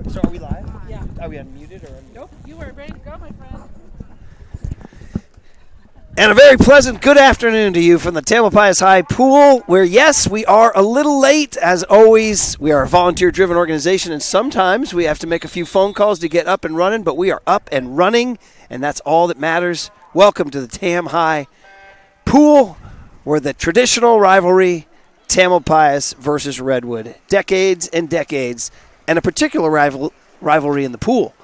So are we live? Yeah. Are we unmuted or? Nope. You were ready to go, my friend. And a very pleasant good afternoon to you from the Tamalpais High Pool, where, yes, we are a little late. As always, we are a volunteer-driven organization, and sometimes we have to make a few phone calls to get up and running, but we are up and running, and that's all that matters. Welcome to the Tam High Pool, where the traditional rivalry, Tamalpais versus Redwood. Decades and decades, and a particular rivalry in the pool.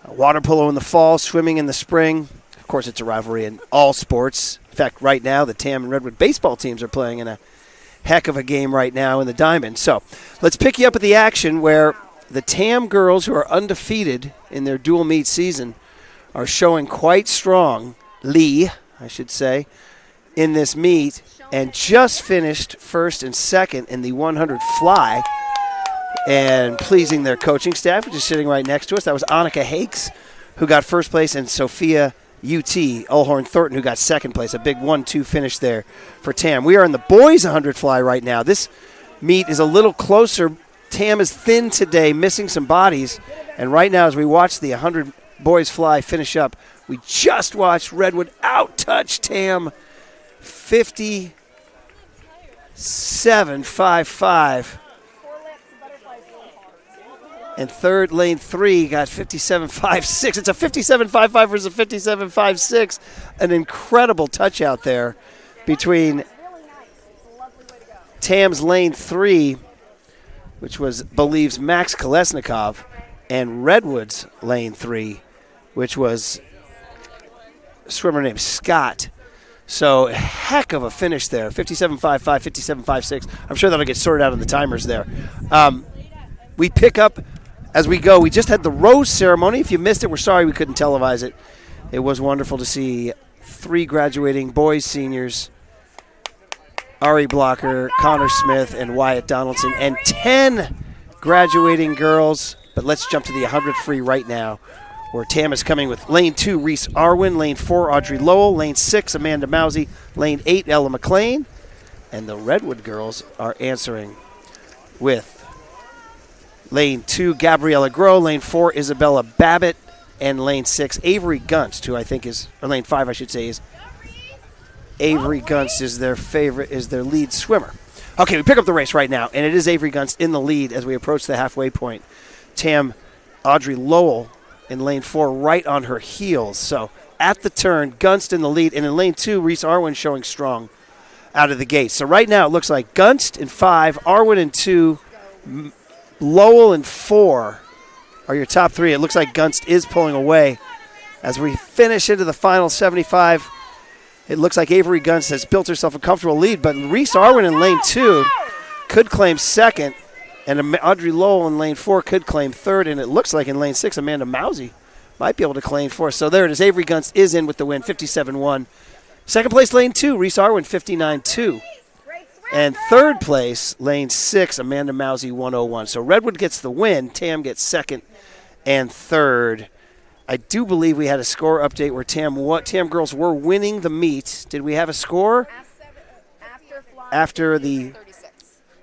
Water polo in the fall, swimming in the spring. Of course, it's a rivalry in all sports. In fact, right now, the Tam and Redwood baseball teams are playing in a heck of a game right now in the Diamond. So let's pick you up at the action where the Tam girls, who are undefeated in their dual meet season, are showing quite strong, I should say, in this meet, and just finished first and second in the 100 fly, and pleasing their coaching staff, which is sitting right next to us. That was Annika Hakes, who got first place, and Sophia Ulhorn Thornton, who got second place. A big 1-2 finish there for Tam. We are in the boys 100 fly right now. This meet is a little closer. Tam is thin today, missing some bodies. And right now, as we watch the 100 boys fly finish up, we just watched Redwood out-touch Tam 57.55. And third, lane 3, got 57.56. It's a 57.55 versus a 57.56. An incredible touch out there between Tam's lane 3, which believes Max Kolesnikov, and Redwood's lane 3, which was a swimmer named Scott. So, heck of a finish there. 57.55, 57.56. I'm sure that'll get sorted out in the timers there. We pick up as we go. We just had the rose ceremony. If you missed it, we're sorry we couldn't televise it. It was wonderful to see 3 graduating boys seniors, Ari Blocker, Connor Smith, and Wyatt Donaldson, and 10 graduating girls. But let's jump to the 100 free right now, where Tam is coming with lane 2, Reese Arwin, lane 4, Audrey Lowell, lane 6, Amanda Mousy, lane 8, Ella McLean, and the Redwood girls are answering with lane 2, Gabriella Groh, lane 4, Isabella Babbitt, and lane 6, Avery Gunst, who I think is, or lane 5, I should say, is Avery Gunst is their lead swimmer. Okay, we pick up the race right now, and it is Avery Gunst in the lead as we approach the halfway point. Tam, Audrey Lowell in lane 4, right on her heels. So at the turn, Gunst in the lead, and in lane 2, Reese Arwin showing strong out of the gate. So right now it looks like Gunst in 5, Arwin in 2, Lowell in 4 are your top 3. It looks like Gunst is pulling away. As we finish into the final 75, it looks like Avery Gunst has built herself a comfortable lead, but Reese Arwin in lane 2 could claim second, and Audrey Lowell in lane 4 could claim third, and it looks like in lane 6, Amanda Mousy might be able to claim fourth. So there it is. Avery Gunst is in with the win, 57-1. Second place, lane 2, Reese Arwin, 59-2. And third place, lane 6, Amanda Mousy, 101. So Redwood gets the win. Tam gets second and third. I do believe we had a score update where Tam girls were winning the meet. Did we have a score? After the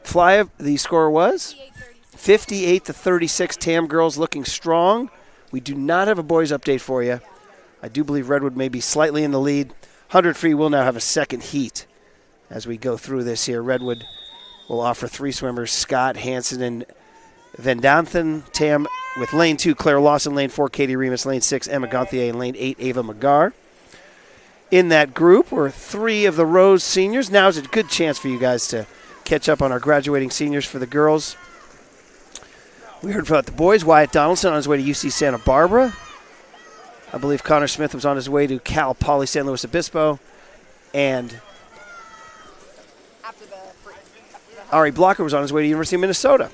fly, the score was 58-36. Tam girls looking strong. We do not have a boys update for you. I do believe Redwood may be slightly in the lead. 100 free will now have a second heat. As we go through this here, Redwood will offer 3 swimmers, Scott, Hansen, and Vendanthen. Tam with lane 2, Claire Lawson, lane 4, Katie Remus, lane 6, Emma Gauthier, and lane 8, Ava Magar. In that group were 3 of the Rose seniors. Now is a good chance for you guys to catch up on our graduating seniors for the girls. We heard about the boys. Wyatt Donaldson on his way to UC Santa Barbara. I believe Connor Smith was on his way to Cal Poly San Luis Obispo. And Ari Blocker was on his way to University of Minnesota.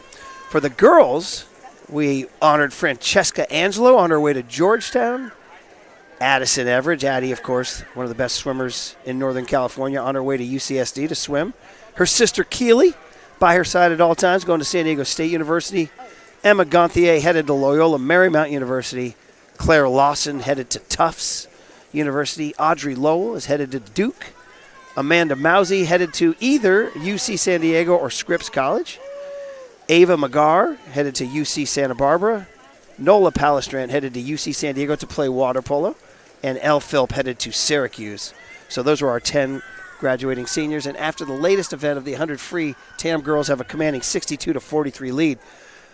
For the girls, we honored Francesca Angelo on her way to Georgetown. Addison Everidge, Addie, of course, one of the best swimmers in Northern California, on her way to UCSD to swim. Her sister Keely, by her side at all times, going to San Diego State University. Emma Gauthier headed to Loyola Marymount University. Claire Lawson headed to Tufts University. Audrey Lowell is headed to Duke. Amanda Mousy headed to either UC San Diego or Scripps College. Ava Magar headed to UC Santa Barbara. Nola Palestrant headed to UC San Diego to play water polo, and Elle Philp headed to Syracuse. So those were our 10 graduating seniors. And after the latest event of the 100 free, TAM girls have a commanding 62-43 lead.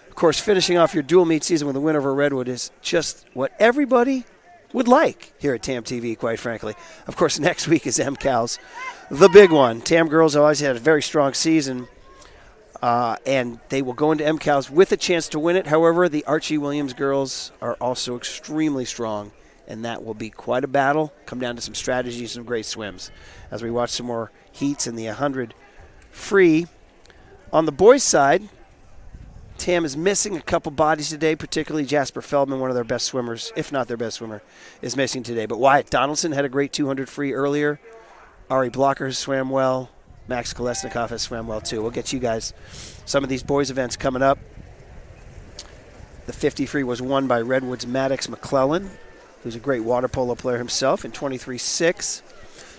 Of course, finishing off your dual meet season with a win over Redwood is just what everybody would like here at TamTV, quite frankly. Of course, next week is MCALs, the big one. TAM girls have always had a very strong season, and they will go into MCALs with a chance to win it. However, the Archie Williams girls are also extremely strong, and that will be quite a battle. Come down to some strategies, some great swims as we watch some more heats in the 100 free. On the boys' side, TAM is missing a couple bodies today, particularly Jasper Feldman, one of their best swimmers, if not their best swimmer, is missing today. But Wyatt Donaldson had a great 200 free earlier. Ari Blocker has swam well. Max Kolesnikov has swam well, too. We'll get you guys some of these boys' events coming up. The 50 free was won by Redwood's Maddox McClellan, who's a great water polo player himself, in 23.6.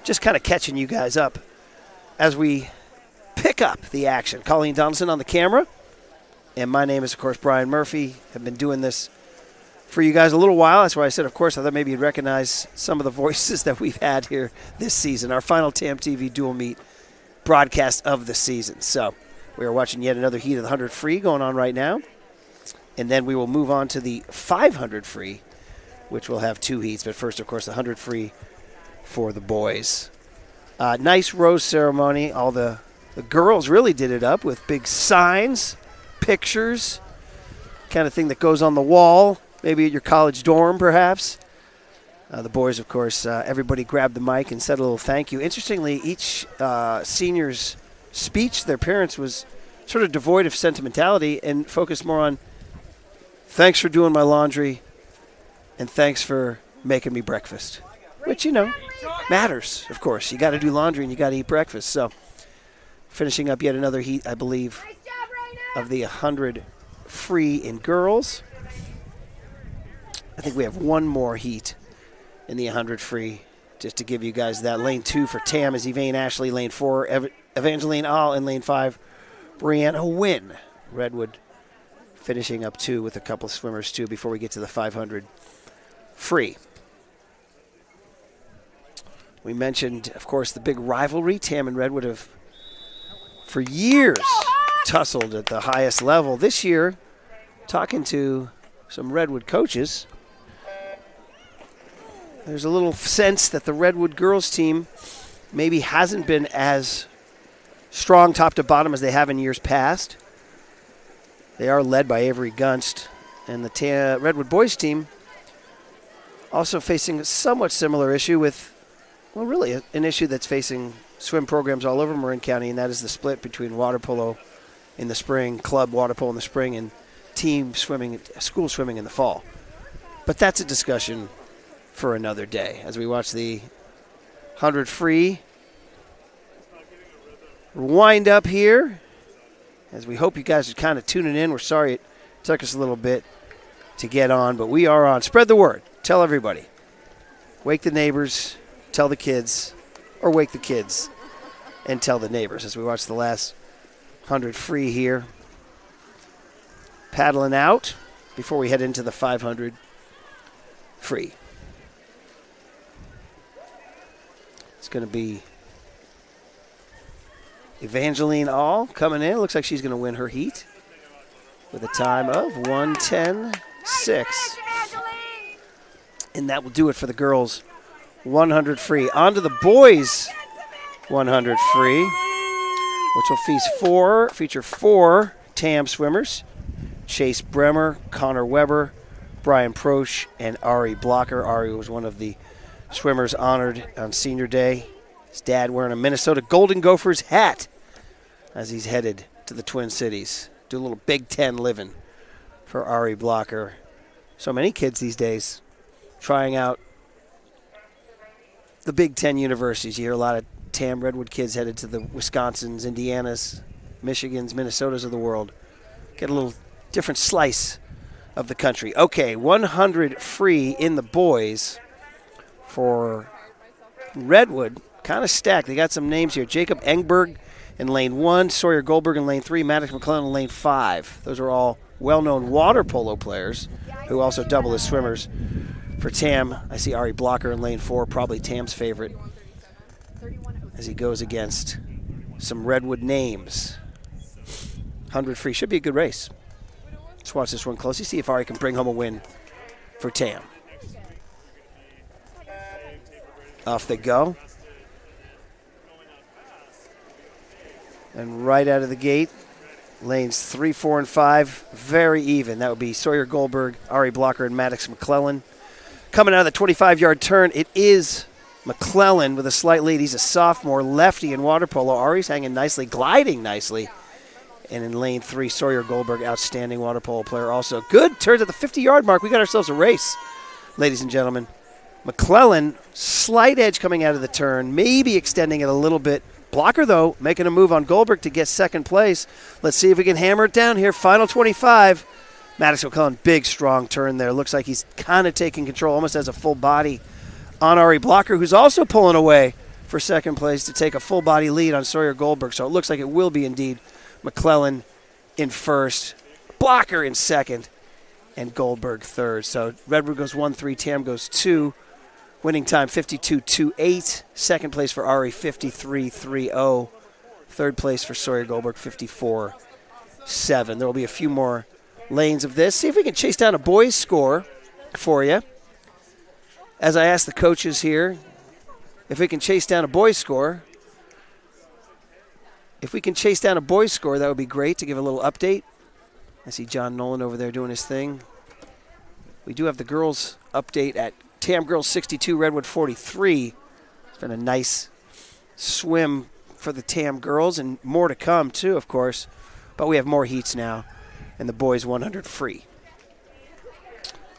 Just kind of catching you guys up as we pick up the action. Colleen Donaldson on the camera. And my name is, of course, Brian Murphy. I've been doing this for you guys a little while. That's why I said, of course, I thought maybe you'd recognize some of the voices that we've had here this season. Our final TamTV dual meet broadcast of the season. So we are watching yet another heat of the 100 free going on right now. And then we will move on to the 500 free, which will have 2 heats. But first, of course, the 100 free for the boys. Nice rose ceremony. All the girls really did it up with big signs, pictures, kind of thing that goes on the wall, maybe at your college dorm perhaps. The boys, of course, everybody grabbed the mic and said a little thank you. Interestingly, each senior's speech, their parents, was sort of devoid of sentimentality and focused more on thanks for doing my laundry and thanks for making me breakfast, which, matters, of course. You got to do laundry and you got to eat breakfast. So finishing up yet another heat, I believe, of the 100 free in girls. I think we have one more heat in the 100 free, just to give you guys that. Lane 2 for TAM is Evane Ashley. Lane 4, Evangeline Ahl. And lane 5, Brianna Wynn. Redwood finishing up 2 with a couple swimmers, too, before we get to the 500 free. We mentioned, of course, the big rivalry. TAM and Redwood have, for years, tussled at the highest level. This year, talking to some Redwood coaches, there's a little sense that the Redwood girls team maybe hasn't been as strong top to bottom as they have in years past. They are led by Avery Gunst, and the Redwood boys team also facing a somewhat similar issue with, well, really an issue that's facing swim programs all over Marin County, and that is the split between water polo in the spring, club water polo in the spring, and team swimming, school swimming in the fall. But that's a discussion for another day. As we watch the 100 free wind up here, as we hope you guys are kind of tuning in. We're sorry it took us a little bit to get on, but we are on. Spread the word. Tell everybody. Wake the neighbors, tell the kids, or wake the kids and tell the neighbors as we watch the last 100 free here. Paddling out before we head into the 500 free. It's going to be Evangeline Ahl coming in. Looks like she's going to win her heat with a time of 1:10.6. And that will do it for the girls' 100 free. On to the boys' 100 free, which will feature 4 TAM swimmers: Chase Bremer, Connor Weber, Brian Prosch, and Ari Blocker. Ari was one of the swimmers honored on Senior Day. His dad wearing a Minnesota Golden Gophers hat as he's headed to the Twin Cities. Do a little Big Ten living for Ari Blocker. So many kids these days trying out the Big Ten universities. You hear a lot of TAM Redwood kids headed to the Wisconsins, Indianas, Michigans, Minnesotas of the world. Get a little different slice of the country. Okay, 100 free in the boys for Redwood. Kind of stacked. They got some names here. Jacob Engberg in lane 1, Sawyer Goldberg in lane 3, Maddox McClellan in lane 5. Those are all well-known water polo players who also double as swimmers. For Tam, I see Ari Blocker in lane 4, probably Tam's favorite, as he goes against some Redwood names. 100 free. Should be a good race. Let's watch this one closely, see if Ari can bring home a win for Tam. Off they go. And right out of the gate, lanes 3, 4, and 5, very even. That would be Sawyer Goldberg, Ari Blocker, and Maddox McClellan. Coming out of the 25-yard turn, it is McClellan with a slight lead. He's a sophomore, lefty in water polo. Ari's hanging nicely, gliding nicely. And in lane 3, Sawyer Goldberg, outstanding water polo player also. Good turns at the 50-yard mark. We got ourselves a race, ladies and gentlemen. McClellan, slight edge coming out of the turn, maybe extending it a little bit. Blocker, though, making a move on Goldberg to get second place. Let's see if we can hammer it down here. Final 25. Maddox McClellan, big, strong turn there. Looks like he's kind of taking control, almost has a full body on Ari Blocker, who's also pulling away for second place to take a full body lead on Sawyer Goldberg. So it looks like it will be indeed McClellan in first, Blocker in second, and Goldberg third. So Redwood goes 1-3, Tam goes 2. Winning time 52.28. Second place for Ari 53.30. Third place for Sawyer Goldberg 54.7. There will be a few more lanes of this. See if we can chase down a boys' score for you. As I ask the coaches here, if we can chase down a boys' score. If we can chase down a boys' score, that would be great to give a little update. I see John Nolan over there doing his thing. We do have the girls' update at Tam Girls 62, Redwood 43. It's been a nice swim for the Tam girls, and more to come too, of course. But we have more heats now, and the boys 100 free.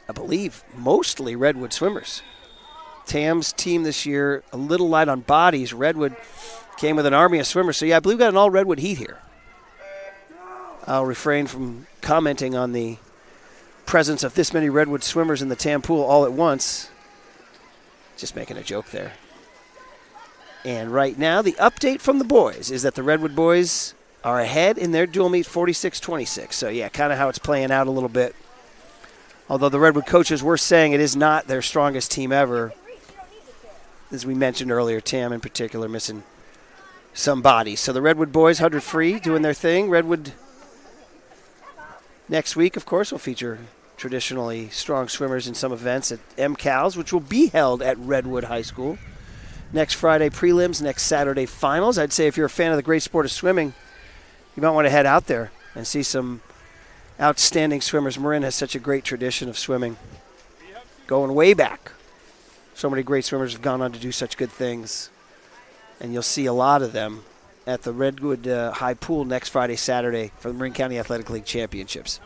I believe mostly Redwood swimmers. Tam's team this year, a little light on bodies. Redwood came with an army of swimmers. So, yeah, I believe we got an all-Redwood heat here. I'll refrain from commenting on the presence of this many Redwood swimmers in the Tam pool all at once. Just making a joke there. And right now, the update from the boys is that the Redwood boys are ahead in their dual meet 46-26. So, yeah, kind of how it's playing out a little bit. Although the Redwood coaches were saying it is not their strongest team ever. As we mentioned earlier, Tam in particular missing some bodies. So the Redwood boys, 100 free, doing their thing. Redwood next week, of course, will feature traditionally strong swimmers in some events at MCALs, which will be held at Redwood High School. Next Friday, prelims. Next Saturday, finals. I'd say if you're a fan of the great sport of swimming, you might want to head out there and see some outstanding swimmers. Marin has such a great tradition of swimming, going way back. So many great swimmers have gone on to do such good things, and you'll see a lot of them at the Redwood High Pool next Friday, Saturday for the Marin County Athletic League Championships.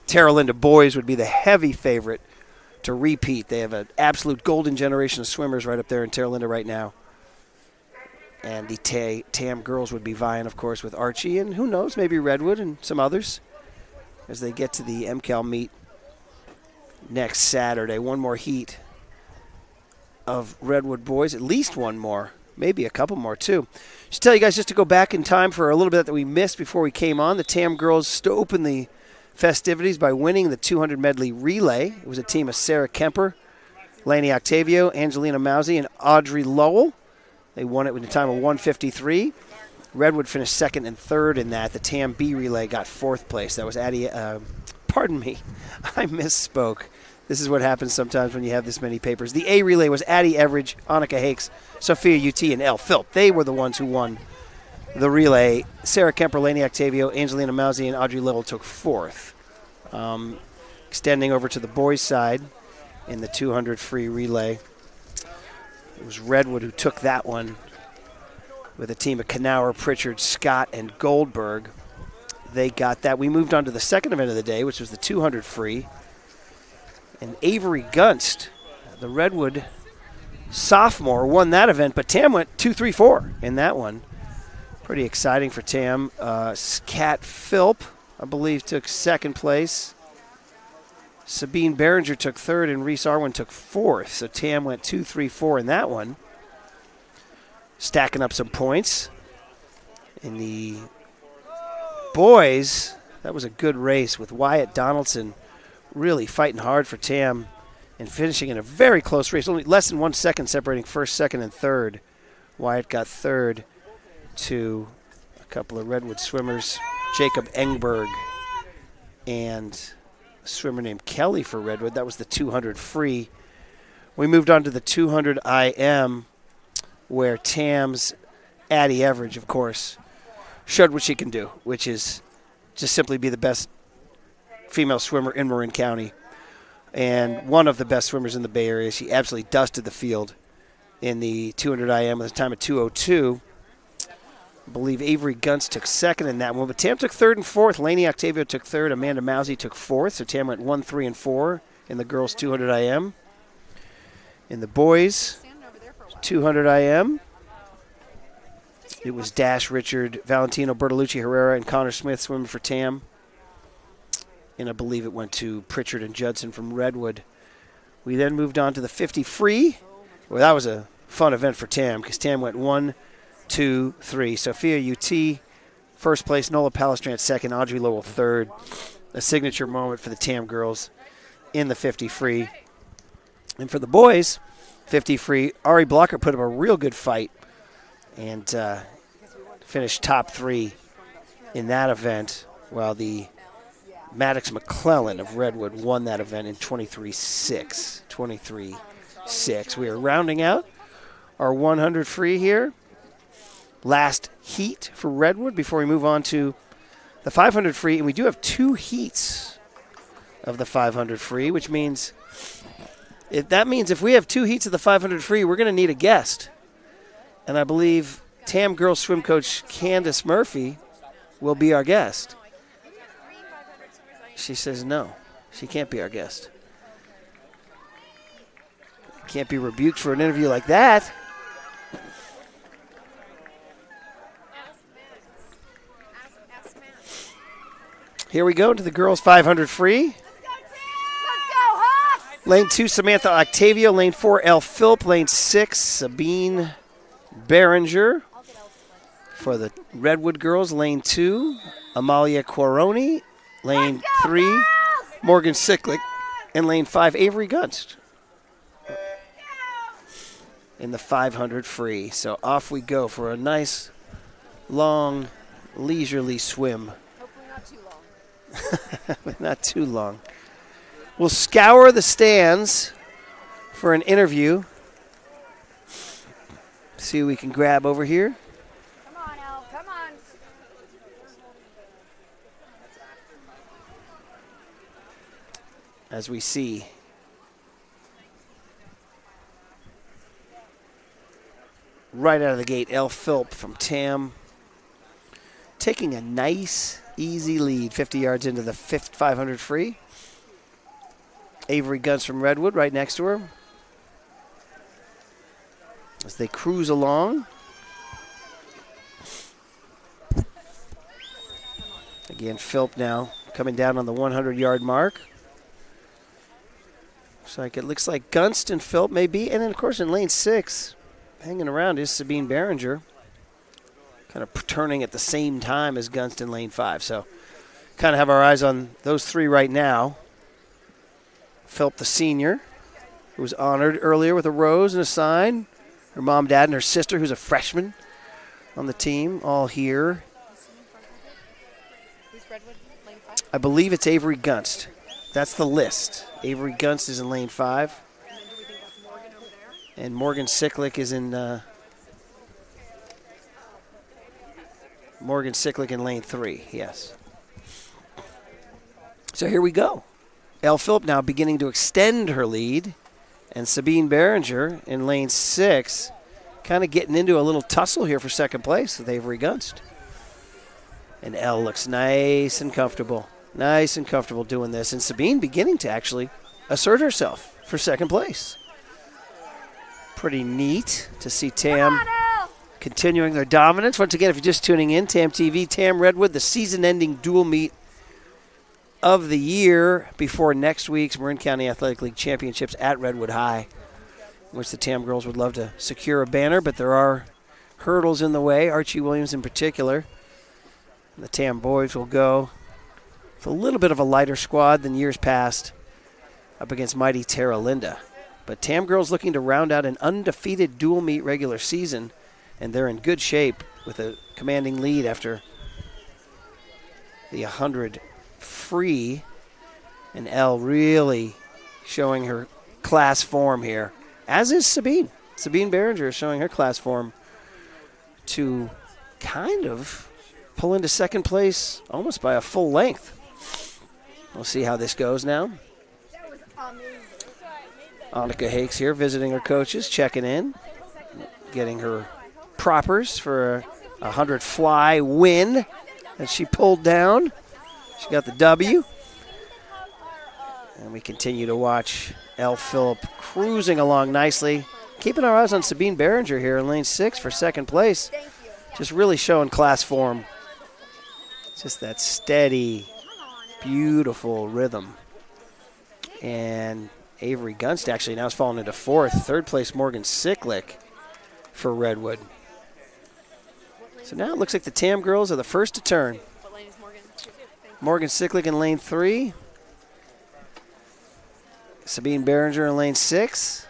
Terra Linda boys would be the heavy favorite to repeat. They have an absolute golden generation of swimmers right up there in Terra Linda right now. And the Tam girls would be vying, of course, with Archie and who knows, maybe Redwood and some others as they get to the MCAL meet next Saturday. One more heat of Redwood boys, at least one more, maybe a couple more too. Just tell you guys just to go back in time for a little bit that we missed before we came on. The Tam girls to open the festivities by winning the 200 medley relay. It was a team of Sarah Kemper, Laney Octavio, Angelina Mousy, and Audrey Lowell. They won it with a time of 1:53. Redwood finished second and third in that. The Tam B relay got fourth place. That was Addie, pardon me, I misspoke. This is what happens sometimes when you have this many papers. The A relay was Addie Everidge, Annika Hakes, Sophia UT, and Elle Philp. They were the ones who won the relay. Sarah Kemper, Laney Octavio, Angelina Mousy, and Audrey Lowell took fourth. Extending over to the boys' side in the 200 free relay, it was Redwood who took that one with a team of Knauer, Pritchard, Scott, and Goldberg. They got that. We moved on to the second event of the day, which was the 200 free. And Avery Gunst, the Redwood sophomore, won that event, but Tam went 2-3-4 in that one. Pretty exciting for Tam. Kat Philp, I believe, took second place. Sabine Behringer took third, and Reese Arwin took fourth. So Tam went 2-3-4 in that one. Stacking up some points. In the boys, That was a good race with Wyatt Donaldson really fighting hard for Tam and finishing in a very close race. Only less than 1 second separating first, second, and third. Wyatt got third to a couple of Redwood swimmers, Jacob Engberg and a swimmer named Kelly for Redwood. That was the 200 free. We moved on to the 200 IM, where Tam's Addie Everidge, of course, showed what she can do, which is just simply be the best female swimmer in Marin County and one of the best swimmers in the Bay Area. She absolutely dusted the field in the 200 IM with a time of 2:02. I believe Avery Gunst took second in that one, but Tam took third and fourth. Lainey Octavio took third. Amanda Mousy took fourth, so Tam went 1, 3, and 4 in the girls' 200 IM. In the boys' 200 IM, it was Dash Richard, Valentino Bertolucci Herrera, and Connor Smith swimming for Tam. And I believe it went to Pritchard and Judson from Redwood. We then moved on to the 50 free. Well, that was a fun event for Tam because Tam went 1, 2, 3. Sophia UT, first place. Nola Palestrant, second. Audrey Lowell, third. A signature moment for the Tam girls in the 50 free. And for the boys, 50 free, Ari Blocker put up a real good fight and finished top 3 in that event, while the Maddox McClellan of Redwood won that event in 23-6. 23-6. We are rounding out our 100 free here. Last heat for Redwood before we move on to the 500 free. And we do have 2 heats of the 500 free, which means if we have 2 heats of the 500 free, we're going to need a guest. And I believe Tam girls swim coach Candace Murphy will be our guest. She says no, she can't be our guest. Can't be rebuked for an interview like that. Here we go to the girls 500 free. Lane 2, Samantha Octavio. Lane 4, Elle Philp. Lane 6, Sabine Behringer. For the Redwood girls, Lane 2, Amalia Quaroni. Lane 3, Morgan Sicklick. And Lane 5, Avery Gunst. In the 500 free. So off we go for a nice, long, leisurely swim. Hopefully not too long. Not too long. We'll scour the stands for an interview. See what we can grab over here. Come on, Elle. Come on. As we see right out of the gate, Elle Philp from Tam taking a nice, easy lead 50 yards into the 500 free. Avery Gunst from Redwood right next to her as they cruise along. Again, Philp now coming down on the 100-yard mark. It looks like Gunst and Philp may be, and then of course in lane 6, hanging around is Sabine Behringer, kind of turning at the same time as Gunst in lane 5. So kind of have our eyes on those 3 right now. Philp, the senior, who was honored earlier with a rose and a sign. Her mom, dad, and her sister, who's a freshman on the team, all here. Who's Redwood? Lane 5? I believe it's Avery Gunst. That's the list. Avery Gunst is in lane 5. And then do we think that's Morgan over there? And Morgan Sicklick is in Morgan Sicklick in lane 3, yes. So here we go. Elle Philp now beginning to extend her lead, and Sabine Behringer in lane 6 kind of getting into a little tussle here for second place with Avery Gunst. And Elle looks nice and comfortable doing this, and Sabine beginning to actually assert herself for second place. Pretty neat to see Tam continuing their dominance. Once again, if you're just tuning in, TamTV, Tam Redwood, the season-ending dual meet of the year before next week's Marin County Athletic League Championships at Redwood High, which the Tam girls would love to secure a banner, but there are hurdles in the way, Archie Williams in particular. The Tam boys will go with a little bit of a lighter squad than years past up against mighty Tara Linda. But Tam girls looking to round out an undefeated dual meet regular season, and they're in good shape with a commanding lead after the 100 free. And Elle really showing her class form here, as is Sabine. Sabine Behringer is showing her class form to kind of pull into second place almost by a full length. We'll see how this goes now. That was amazing. Annika Hakes here visiting her coaches, checking in, getting her propers for a 100 fly win that she pulled down. She got the W. And we continue to watch Elle Phillip cruising along nicely. Keeping our eyes on Sabine Behringer here in lane 6 for second place. Just really showing class form. Just that steady, beautiful rhythm. And Avery Gunst actually now has fallen into 4th. Third place Morgan Sicklick for Redwood. So now it looks like the Tam girls are the first to turn. What lane is Morgan? Morgan Sicklick in lane 3. Sabine Behringer in lane 6.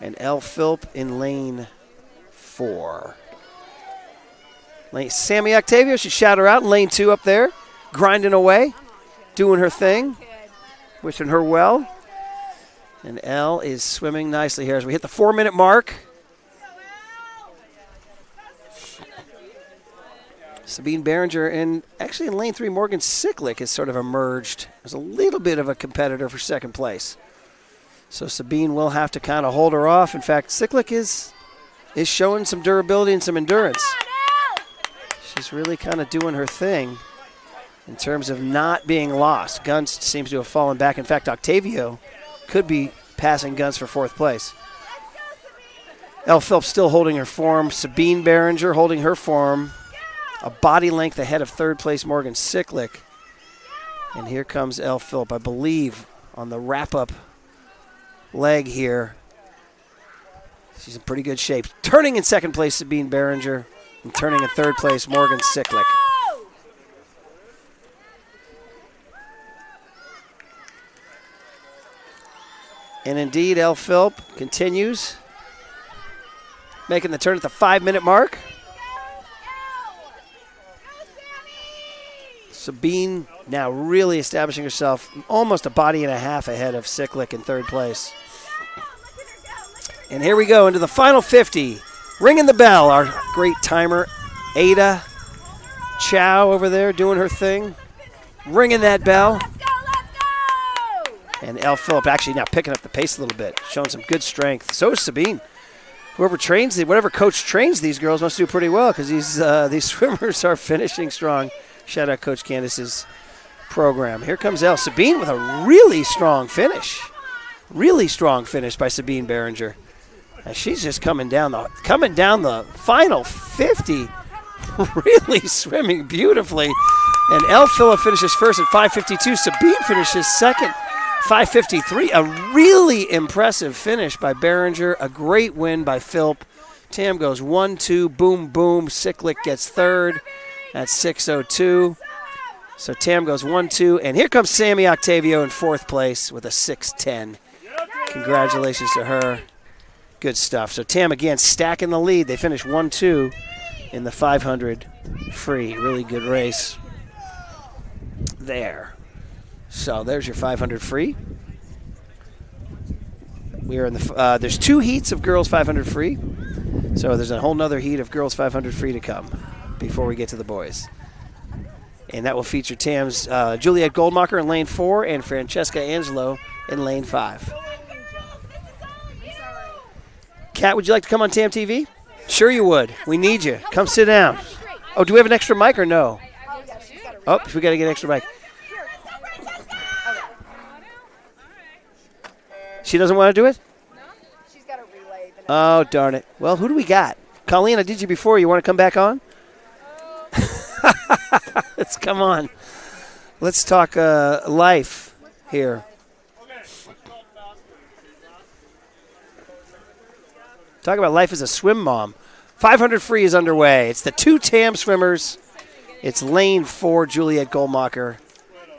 And Elle Phillip in lane 4. Sammy Octavio, should shout her out in lane 2 up there. Grinding away, doing her thing. Wishing her well. And Elle is swimming nicely here as we hit the 4-minute mark. Sabine Behringer, and actually in lane 3, Morgan Sicklick has sort of emerged as a little bit of a competitor for second place. So Sabine will have to kind of hold her off. In fact, Sicklick is showing some durability and some endurance. She's really kind of doing her thing in terms of not being lost. Gunst seems to have fallen back. In fact, Octavio could be passing Gunst for 4th place. Elle Phillip still holding her form. Sabine Behringer holding her form. A body length ahead of 3rd place Morgan Sicklick. And here comes Elle Phillip, I believe, on the wrap-up leg here. She's in pretty good shape. Turning in 2nd place, Sabine Behringer. And turning in 3rd place, Morgan Sicklick. And indeed, Elle Phillip continues, making the turn at the 5-minute mark. Sabine now really establishing herself almost a body and a half ahead of Sicklick in 3rd place. And here we go into the final 50. Ringing the bell, our great timer, Ada Chow over there doing her thing. Ringing that bell. Let's go! And Elle Phillip actually now picking up the pace a little bit, showing some good strength. So is Sabine. Whatever coach trains these girls must do pretty well because these swimmers are finishing strong. Shout out Coach Candace's program. Here comes Elle. Sabine with a really strong finish. Really strong finish by Sabine Behringer. And she's just coming down the final 50, really swimming beautifully. And Elle Phillip finishes first at 5:52. Sabine finishes second, 5:53. A really impressive finish by Behringer. A great win by Phillip. Tam goes 1-2, boom, boom. Sicklick gets third at 6:02. So Tam goes 1-2. And here comes Sammy Octavio in 4th place with a 6:10. Congratulations to her. Good stuff. So Tam, again, stacking the lead. They finish 1-2 in the 500 free. Really good race there. So there's your 500 free. We are in the. There's 2 heats of girls 500 free. So there's a whole nother heat of girls 500 free to come before we get to the boys. And that will feature Tam's Juliet Goldmacher in lane 4 and Francesca Angelo in lane 5. Kat, would you like to come on TamTV? Sure you would. We need you. Come sit down. Oh, do we have an extra mic or no? Oh, we got to get an extra mic. She doesn't want to do it? She's got a relay. Oh, darn it. Well, who do we got? Colleen, I did you before. You want to come back on? Let's come on. Let's talk life here. Talk about life as a swim mom. 500 free is underway. It's the 2 Tam swimmers. It's lane 4, Juliet Goldmacher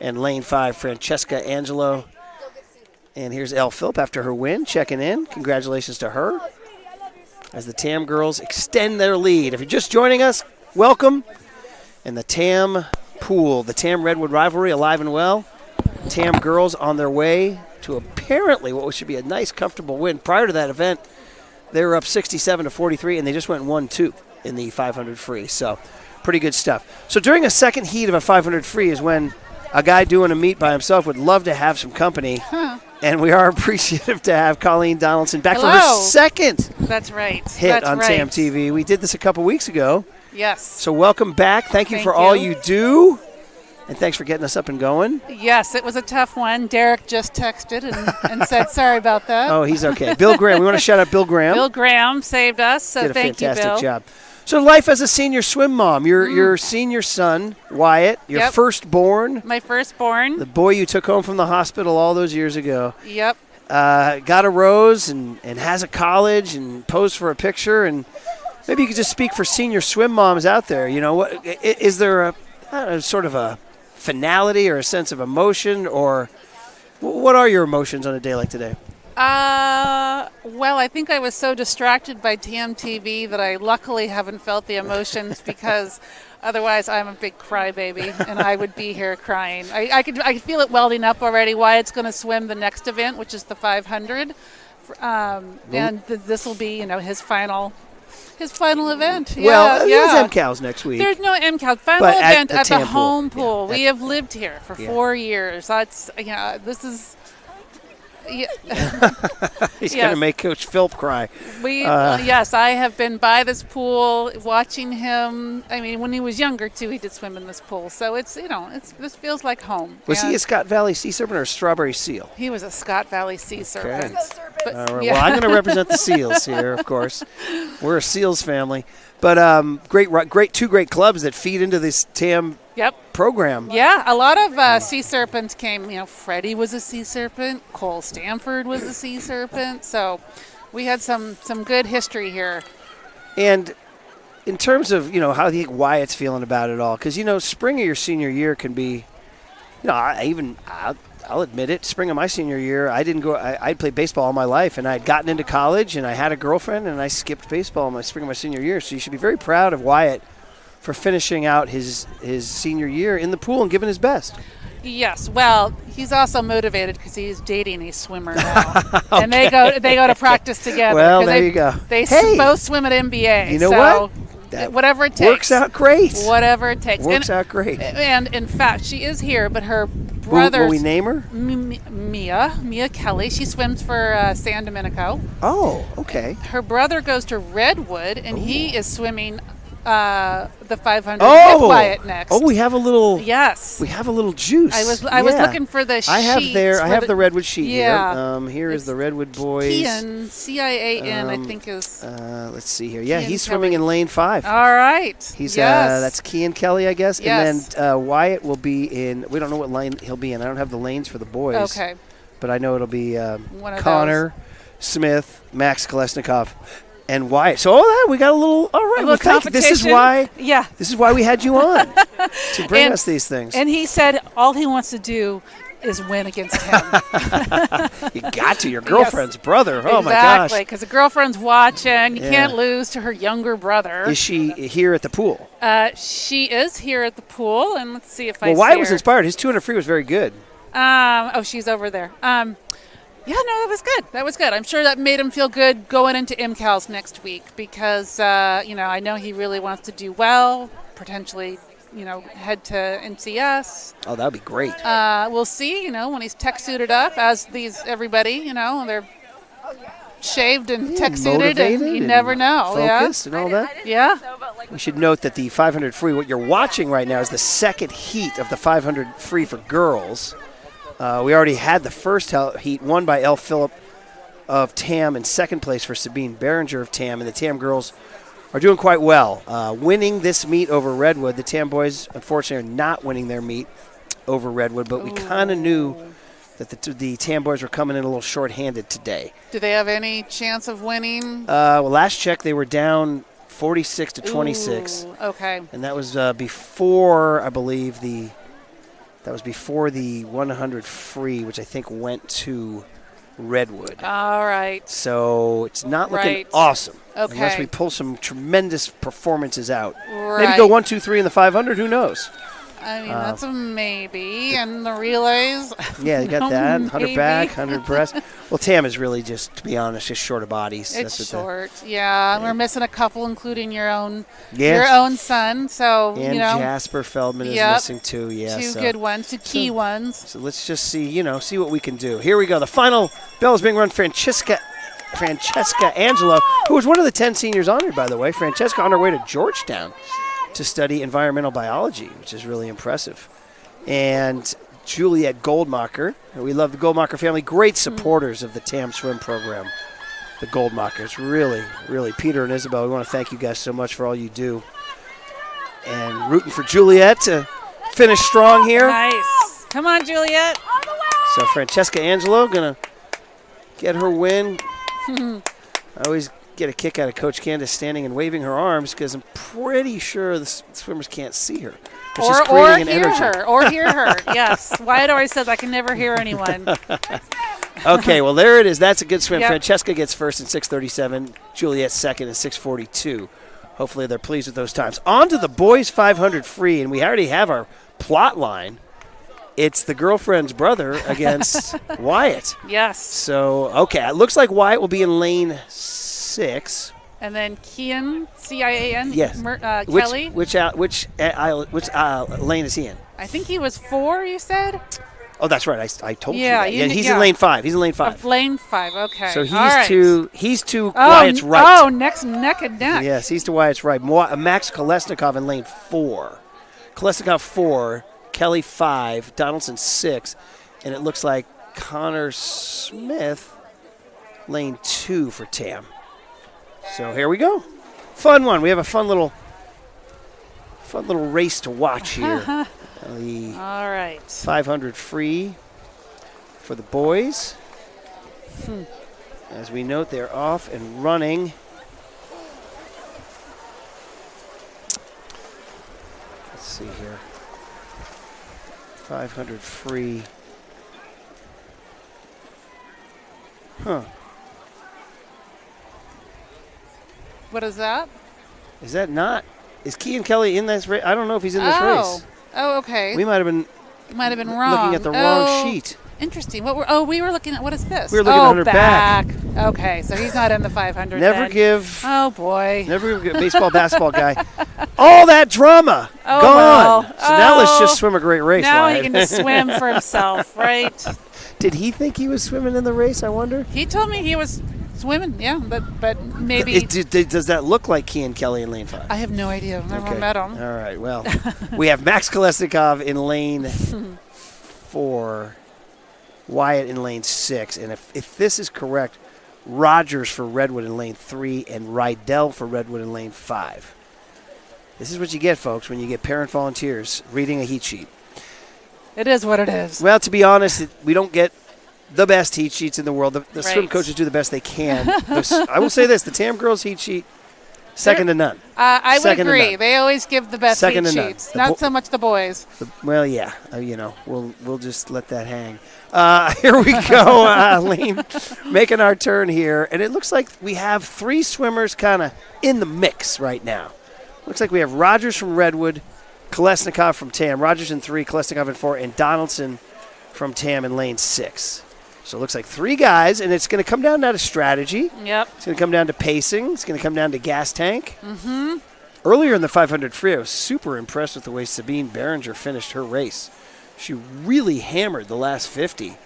and lane 5, Francesca Angelo. And here's Elle Phillip after her win, checking in. Congratulations to her as the TAM girls extend their lead. If you're just joining us, welcome. And the TAM pool, the TAM Redwood rivalry, alive and well. TAM girls on their way to apparently what should be a nice, comfortable win. Prior to that event, they were up 67-43, and they just went 1-2 in the 500 free. So pretty good stuff. So during a second heat of a 500 free is when a guy doing a meet by himself would love to have some company. And we are appreciative to have Colleen Donaldson back for her second That's right. hit That's on right. TamTV. We did this a couple weeks ago. Yes. So welcome back. Thank you for all you do. And thanks for getting us up and going. Yes, it was a tough one. Derek just texted and said sorry about that. Oh, he's okay. Bill Graham. We want to shout out Bill Graham. Bill Graham saved us, so did a thank you, fantastic Bill. job. So life as a senior swim mom. Your senior son, Wyatt, your firstborn. My firstborn. The boy you took home from the hospital all those years ago. Yep. Got a rose and has a college and posed for a picture. And maybe you could just speak for senior swim moms out there. You know, what is there a sort of a finality or a sense of emotion, or what are your emotions on a day like today? Well, I think I was so distracted by TamTV that I luckily haven't felt the emotions because otherwise I'm a big crybaby and I would be here crying. I could feel it welding up already. Wyatt's going to swim the next event, which is the 500, and this will be, his final event. Well, there's MCALs next week. There's no MCAL. Final event at the home pool. We have lived here for 4 years. That's this is. Yeah. He's going to make Coach Philp cry. Yes, I have been by this pool watching him. I mean, when he was younger too, he did swim in this pool. So it's this feels like home. Was he a Scott Valley Sea Serpent or a Strawberry Seal? He was a Scott Valley Sea Serpent. But, all right, well, I'm going to represent the Seals here, of course. We're a Seals family. But two great clubs that feed into this TAM program. Yeah, a lot of Sea Serpents came. Freddie was a Sea Serpent. Cole Stanford was a Sea Serpent. So we had some good history here. And in terms of, how do you think Wyatt's feeling about it all? Because, spring of your senior year can be, I'll admit it, spring of my senior year, I played baseball all my life, and I had gotten into college, and I had a girlfriend, and I skipped baseball in my spring of my senior year. So you should be very proud of Wyatt for finishing out his senior year in the pool and giving his best. Yes, well, he's also motivated because he's dating a swimmer now, and they go to practice together. Well, there you go. They both swim at MBA. You know what? Whatever it takes. Works out great. Whatever it takes. Works out great. And in fact, she is here, but her brother. Will we name her? Mia Kelly. She swims for San Domenico. Oh, okay. Her brother goes to Redwood, and he is swimming the 500 with Wyatt next. Oh, we have a little. Yes. We have a little juice. I was looking for the sheets. I have the Redwood sheet here. Here it's is the Redwood boys. Cian, C-I-A-N, I think is. Let's see here. Yeah, Cian he's Kelly. swimming in lane 5. All right. He's that's Cian Kelly, I guess. Yes. And then Wyatt will be in. We don't know what lane he'll be in. I don't have the lanes for the boys. Okay. But I know it'll be One of Connor, Smith, Max Kolesnikov, and Wyatt. So we got a little. All right. Well, thank you. This is why. Yeah. This is why we had you on to bring us these things. And he said all he wants to do is win against him. You got to. Your girlfriend's brother. Oh, my gosh. Exactly, because the girlfriend's watching. You can't lose to her younger brher. Is she here at the pool? She is here at the pool, and let's see if I see Wyatt was her. inspired. His 200 free was very good. She's over there. That was good. That was good. I'm sure that made him feel good going into MCALs next week because, I know he really wants to do well, potentially, head to NCS. Oh, that would be great. We'll see, when he's tech suited up, as everybody, they're shaved and tech suited, and you never know. Focused and all that. Yeah. We should note that the 500 free, what you're watching right now, is the second heat of the 500 free for girls. We already had the first heat won by Elle Phillip of TAM and second place for Sabine Behringer of TAM, and the TAM girls are doing quite well. Winning this meet over Redwood. The TAM boys, unfortunately, are not winning their meet over Redwood, but we kind of knew that the TAM boys were coming in a little short-handed today. Do they have any chance of winning? Last check, they were down 46-26. Okay. And that was before, I believe, That was before the 100 free, which I think went to Redwood. All right. So it's not looking Right. awesome. Okay. Unless we pull some tremendous performances out. Right. Maybe go 1, 2, 3 in the 500. Who knows? I mean, that's a maybe. And the relays. Yeah, you got that. 100 Maybe. back, 100 breast. Well, Tam is really just, to be honest, just short of bodies. It's what short. Yeah, we're missing a couple, including your own Yes. son. So, And you know, Jasper Feldman is Yep. missing too. Yeah, two so. good ones, two key ones. So let's just see, see what we can do. Here we go. The final bell is being run. Francesca Angelo, who was one of the 10 seniors honored, by the way. Francesca on her way to Georgetown to study environmental biology, which is really impressive. And Juliet Goldmacher. We love the Goldmacher family. Great supporters of the TAM swim program. The Goldmachers. Really, really. Peter and Isabel, we want to thank you guys so much for all you do. And rooting for Juliet to finish strong here. Nice. Come on, Juliet. So Francesca Angelo going to get her win. I always get a kick out of Coach Candace standing and waving her arms because I'm pretty sure the swimmers can't see her. But she's Or creating an hear energy. her. Or hear her. Yes. Wyatt always says I can never hear anyone. Okay, well, there it is. That's a good swim. Yep. Francesca gets first in 6:37. Juliet second in 6:42. Hopefully they're pleased with those times. On to the boys 500 free, and we already have our plot line. It's the girlfriend's brother against Wyatt. Yes. So, okay, it looks like Wyatt will be in lane 6. And then Kian, C-I-A-N, Yes. Kelly. Which lane is he in? I think he was 4, you said? Oh, that's right. I told Yeah, you that. you- He's yeah. in lane 5. He's in lane 5. Of lane 5, okay. So he's All right. to Wyatt's right. Oh, neck and neck. Yes, he's to Wyatt's right. Max Kolesnikov in lane 4. Kolesnikov 4, Kelly 5, Donaldson 6, and it looks like Connor Smith lane 2 for Tam. So here we go. Fun one. We have a fun little race to watch here. The All right. 500 free for the boys. As we note, they're off and running. Let's see here. 500 free. Huh. What is that? Is that not? Is Kean Kelly in this race? I don't know if he's in this race. Oh, okay. We might have been Might have been wrong. looking at the wrong sheet. Interesting. We were looking at, what is this? We were looking at 100 back. Okay, so he's not in the 500 Never then. give. Oh, boy. Never give baseball, basketball guy. All that drama Oh, gone. well. So now let's Oh. just swim a great race. Now he Wyatt. can just swim for himself, right? Did he think he was swimming in the race? I wonder. He told me he was swimming, yeah, but maybe. Does that look like Kean Kelly in lane 5? I have no idea. I've never Okay. met him. All right. Well, we have Max Kolesnikov in lane 4, Wyatt in lane 6, and if this is correct, Rogers for Redwood in lane 3 and Rydell for Redwood in lane 5. This is what you get, folks, when you get parent volunteers reading a heat sheet. It is what it is. Well, to be honest, we don't get the best heat sheets in the world. The swim Right. coaches do the best they can. I will say this: the TAM girls heat sheet, second to none. I would Second to agree. none. They always give the best Second heat to none. sheets. The Not so much the boys. Well, yeah, we'll just let that hang. Here we go, Lane, making our turn here, and it looks like we have 3 swimmers kind of in the mix right now. Looks like we have Rogers from Redwood, Kolesnikov from TAM, Rogers in 3, Kolesnikov in 4, and Donaldson from TAM in lane 6. So it looks like 3 guys, and it's going to come down to strategy. Yep. It's going to come down to pacing. It's going to come down to gas tank. Earlier in the 500 free, I was super impressed with the way Sabine Behringer finished her race. She really hammered the last 50,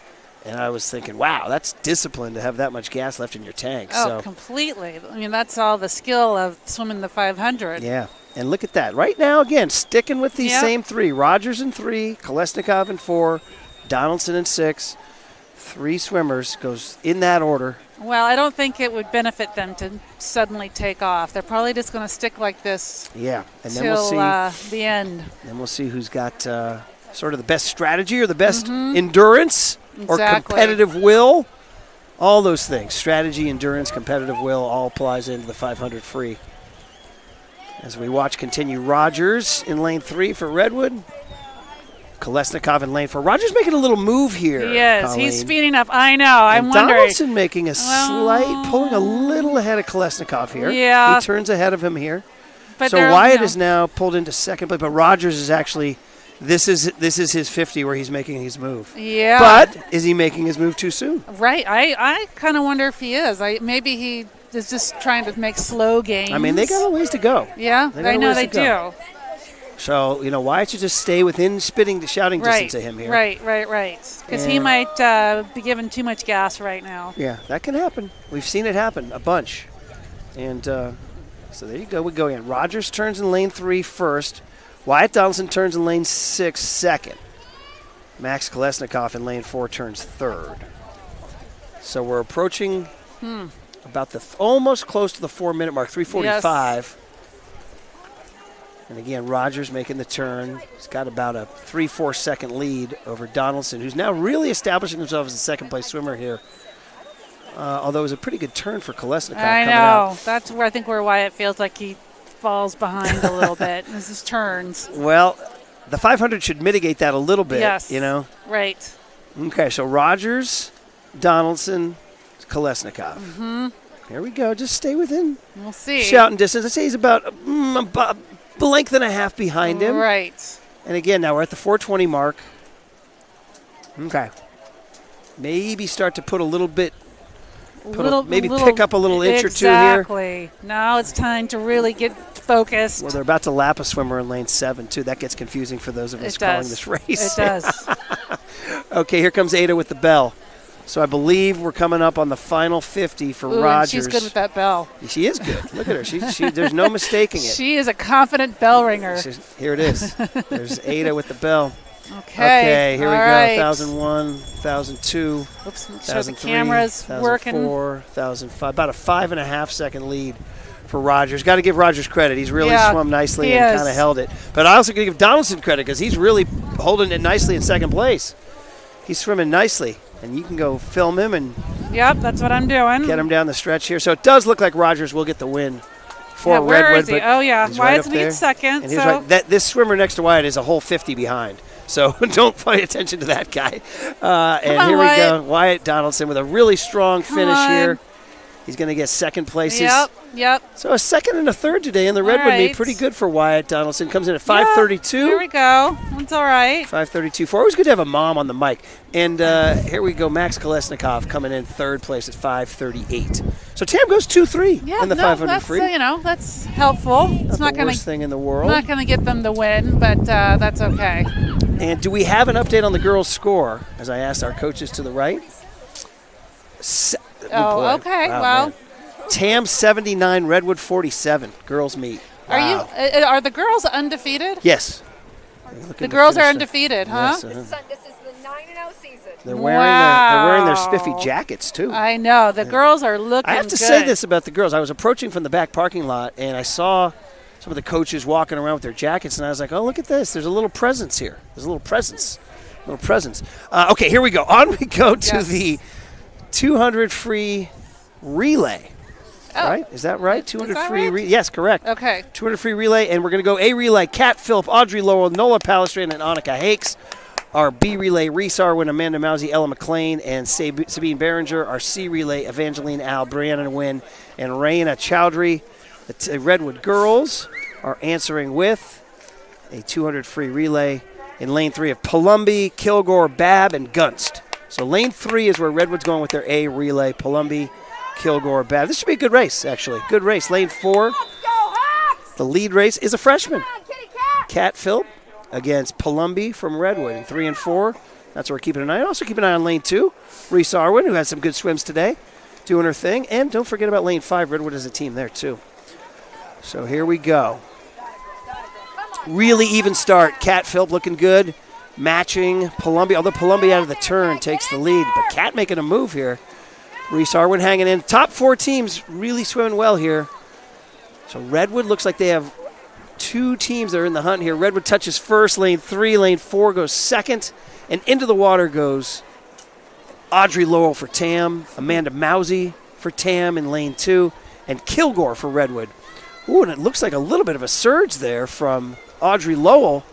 and I was thinking, wow, that's discipline to have that much gas left in your tank. Oh, So completely. I mean, that's all the skill of swimming the 500. yeah, and look at that. Right now, again, sticking with these Yep. same 3. Rogers in 3, Kolesnikov in 4, Donaldson in 6. 3 swimmers, goes in that order. Well, I don't think it would benefit them to suddenly take off. They're probably just going to stick like this Yeah, and then till we'll see. the end. Then we'll see who's got sort of the best strategy or the best endurance or Exactly. competitive will. All those things, strategy, endurance, competitive will, all applies into the 500 free. As we watch continue, Rogers in lane 3 for Redwood. Kolesnikov in lane 4. Rogers making a little move here. He is. Colleen. He's speeding up. I know. I'm and wondering. Donaldson making a slight, pulling a little ahead of Kolesnikov here. Yeah. He turns ahead of him here. But So Wyatt is now pulled into second place, but Rogers is actually, this is his 50 where he's making his move. Yeah. But is he making his move too soon? Right. I kind of wonder if he is. Maybe he is just trying to make slow gains. I mean, they got a ways to go. Yeah, They got I a know ways they to go. do. So, Wyatt should just stay within shouting distance of him here. Right. Because he And- might be giving too much gas right now. Yeah, that can happen. We've seen it happen a bunch. And so there you go. We go in. Rogers turns in lane 3 first. Wyatt Donaldson turns in lane 6 second. Max Kolesnikov in lane 4 turns third. So we're approaching about almost close to the 4-minute mark, 3:45. And again, Rogers making the turn. He's got about a 3-4 second lead over Donaldson, who's now really establishing himself as a second-place swimmer here. Although it was a pretty good turn for Kolesnikov I coming know. out. That's where I think where Wyatt feels like he falls behind a little bit as his turns. Well, the 500 should mitigate that a little bit, Yes. Right. Okay, so Rogers, Donaldson, Kolesnikov. Here we go. Just stay within We'll see. shouting distance. I'd say he's about a length and a half behind him. Right. And again, now we're at the 420 mark. Okay. Maybe start to put a little bit, pick up a little inch or two here. Exactly. Now it's time to really get focused. Well, they're about to lap a swimmer in lane 7, too. That gets confusing for those of us It calling does. this race. It does. Okay, here comes Ada with the bell. So I believe we're coming up on the final 50 for Ooh, Rogers. and she's good with that bell. She is good. Look at her. She there's no mistaking it. She is a confident bell ringer. Here it is. There's Ada with the bell. Okay. Here we all go. right. 1001, 1002, Oops, make sure the 1003, camera's working. 1004, 1005. About a 5.5 second lead for Rogers. Got to give Rogers credit. He's really Yeah, swum nicely he and is. kind of held it. But I also got to give Donaldson credit because he's really holding it nicely in second place. He's swimming nicely. And you can go film him and Yep, that's what I'm doing. get him down the stretch here. So it does look like Rogers will get the win for Yeah, where Redwood. is he? But Oh, yeah. he's right Wyatt's up lead there. second. And he's So right. This swimmer next to Wyatt is a whole 50 behind. So don't pay attention to that guy. And on, here we Wyatt. go. Wyatt Donaldson with a really strong finish on. here. He's going to get second place. Yep. So a second and a third today in the Redwood meet. right. Pretty good for Wyatt Donaldson. Comes in at Yeah, 5:32. Here we go. That's all right. 5:32. Always good to have a mom on the mic. And here we go. Max Kolesnikov coming in third place at 5:38. So Tam goes 2-3 Yeah, in the no, 500 that's, free. that's helpful. It's Not not the going worst thing in the world. to get them the win, but that's okay. And do we have an update on the girls' score? As I asked our coaches to the right. Oh, okay. Well, man. Tam 79, Redwood 47. Girls meet. Wow. Are the girls undefeated? Yes. The girls are undefeated, huh? Yes, This is the 9-0 season. they're wearing their spiffy Wow. jackets too. I know. The girls are looking I have to good. say this about the girls. I was approaching from the back parking lot, and I saw some of the coaches walking around with their jackets, and I was like, oh, look at this. There's a little presence here. There's a little presence. Okay, here we go. On we go to Yes. the 200 free relay. Oh. Right? Is that right? 200 that free right? Yes, correct. Okay. 200 free relay, and we're going to go A relay, Kat Phillip, Audrey Lowell, Nola Palestrand, and Annika Hakes. Our B relay, Reese Arwin, Amanda Mousy, Ella McLean, and Sabine Behringer. Our C relay, Evangeline Al, Brianna Nguyen, and Raina Chowdhury. The Redwood girls are answering with a 200 free relay. In lane 3 of Palumbi, Kilgore, Babb, and Gunst. So lane 3 is where Redwood's going with their A relay, Palumbi, Kilgore, Babb. This should be a good race, actually. Good race. Lane 4, the lead race is a freshman. Kat Phillip against Palumbi from Redwood. In 3 and 4, that's where we're keeping an eye on. Also keep an eye on lane 2. Reese Arwin, who had some good swims today, doing her thing. And don't forget about lane 5. Redwood has a team there, too. So here we go. Really even start. Kat Phillip looking good. Matching Palumbi. Although Palumbi out of the turn takes the lead. But Kat making a move here. Reese Arwin hanging in. Top 4 teams really swimming well here. So Redwood looks like they have 2 teams that are in the hunt here. Redwood touches first. Lane 3. Lane 4 goes second. And into the water goes Audrey Lowell for Tam. Amanda Mousy for Tam in lane 2. And Kilgore for Redwood. Ooh, and it looks like a little bit of a surge there from Audrey Lowell.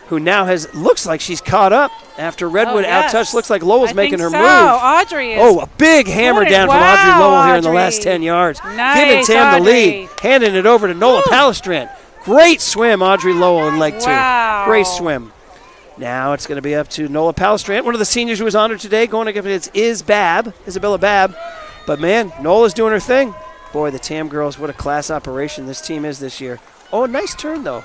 who now looks like she's caught up after Redwood outtouched. Looks like Lowell's making her so. move. Audrey is. Oh, a big hammer down from Audrey Lowell here in the last 10 yards. Nice, Giving Tam Audrey. the lead, handing it over to Nola Palestrant. Great swim, Audrey Lowell in leg 2. Great swim. Now it's going to be up to Nola Palestrant, one of the seniors who was honored today, going against Isabella Babb. But, man, Nola's doing her thing. Boy, the Tam girls, what a class operation this team is this year. Oh, nice turn, though.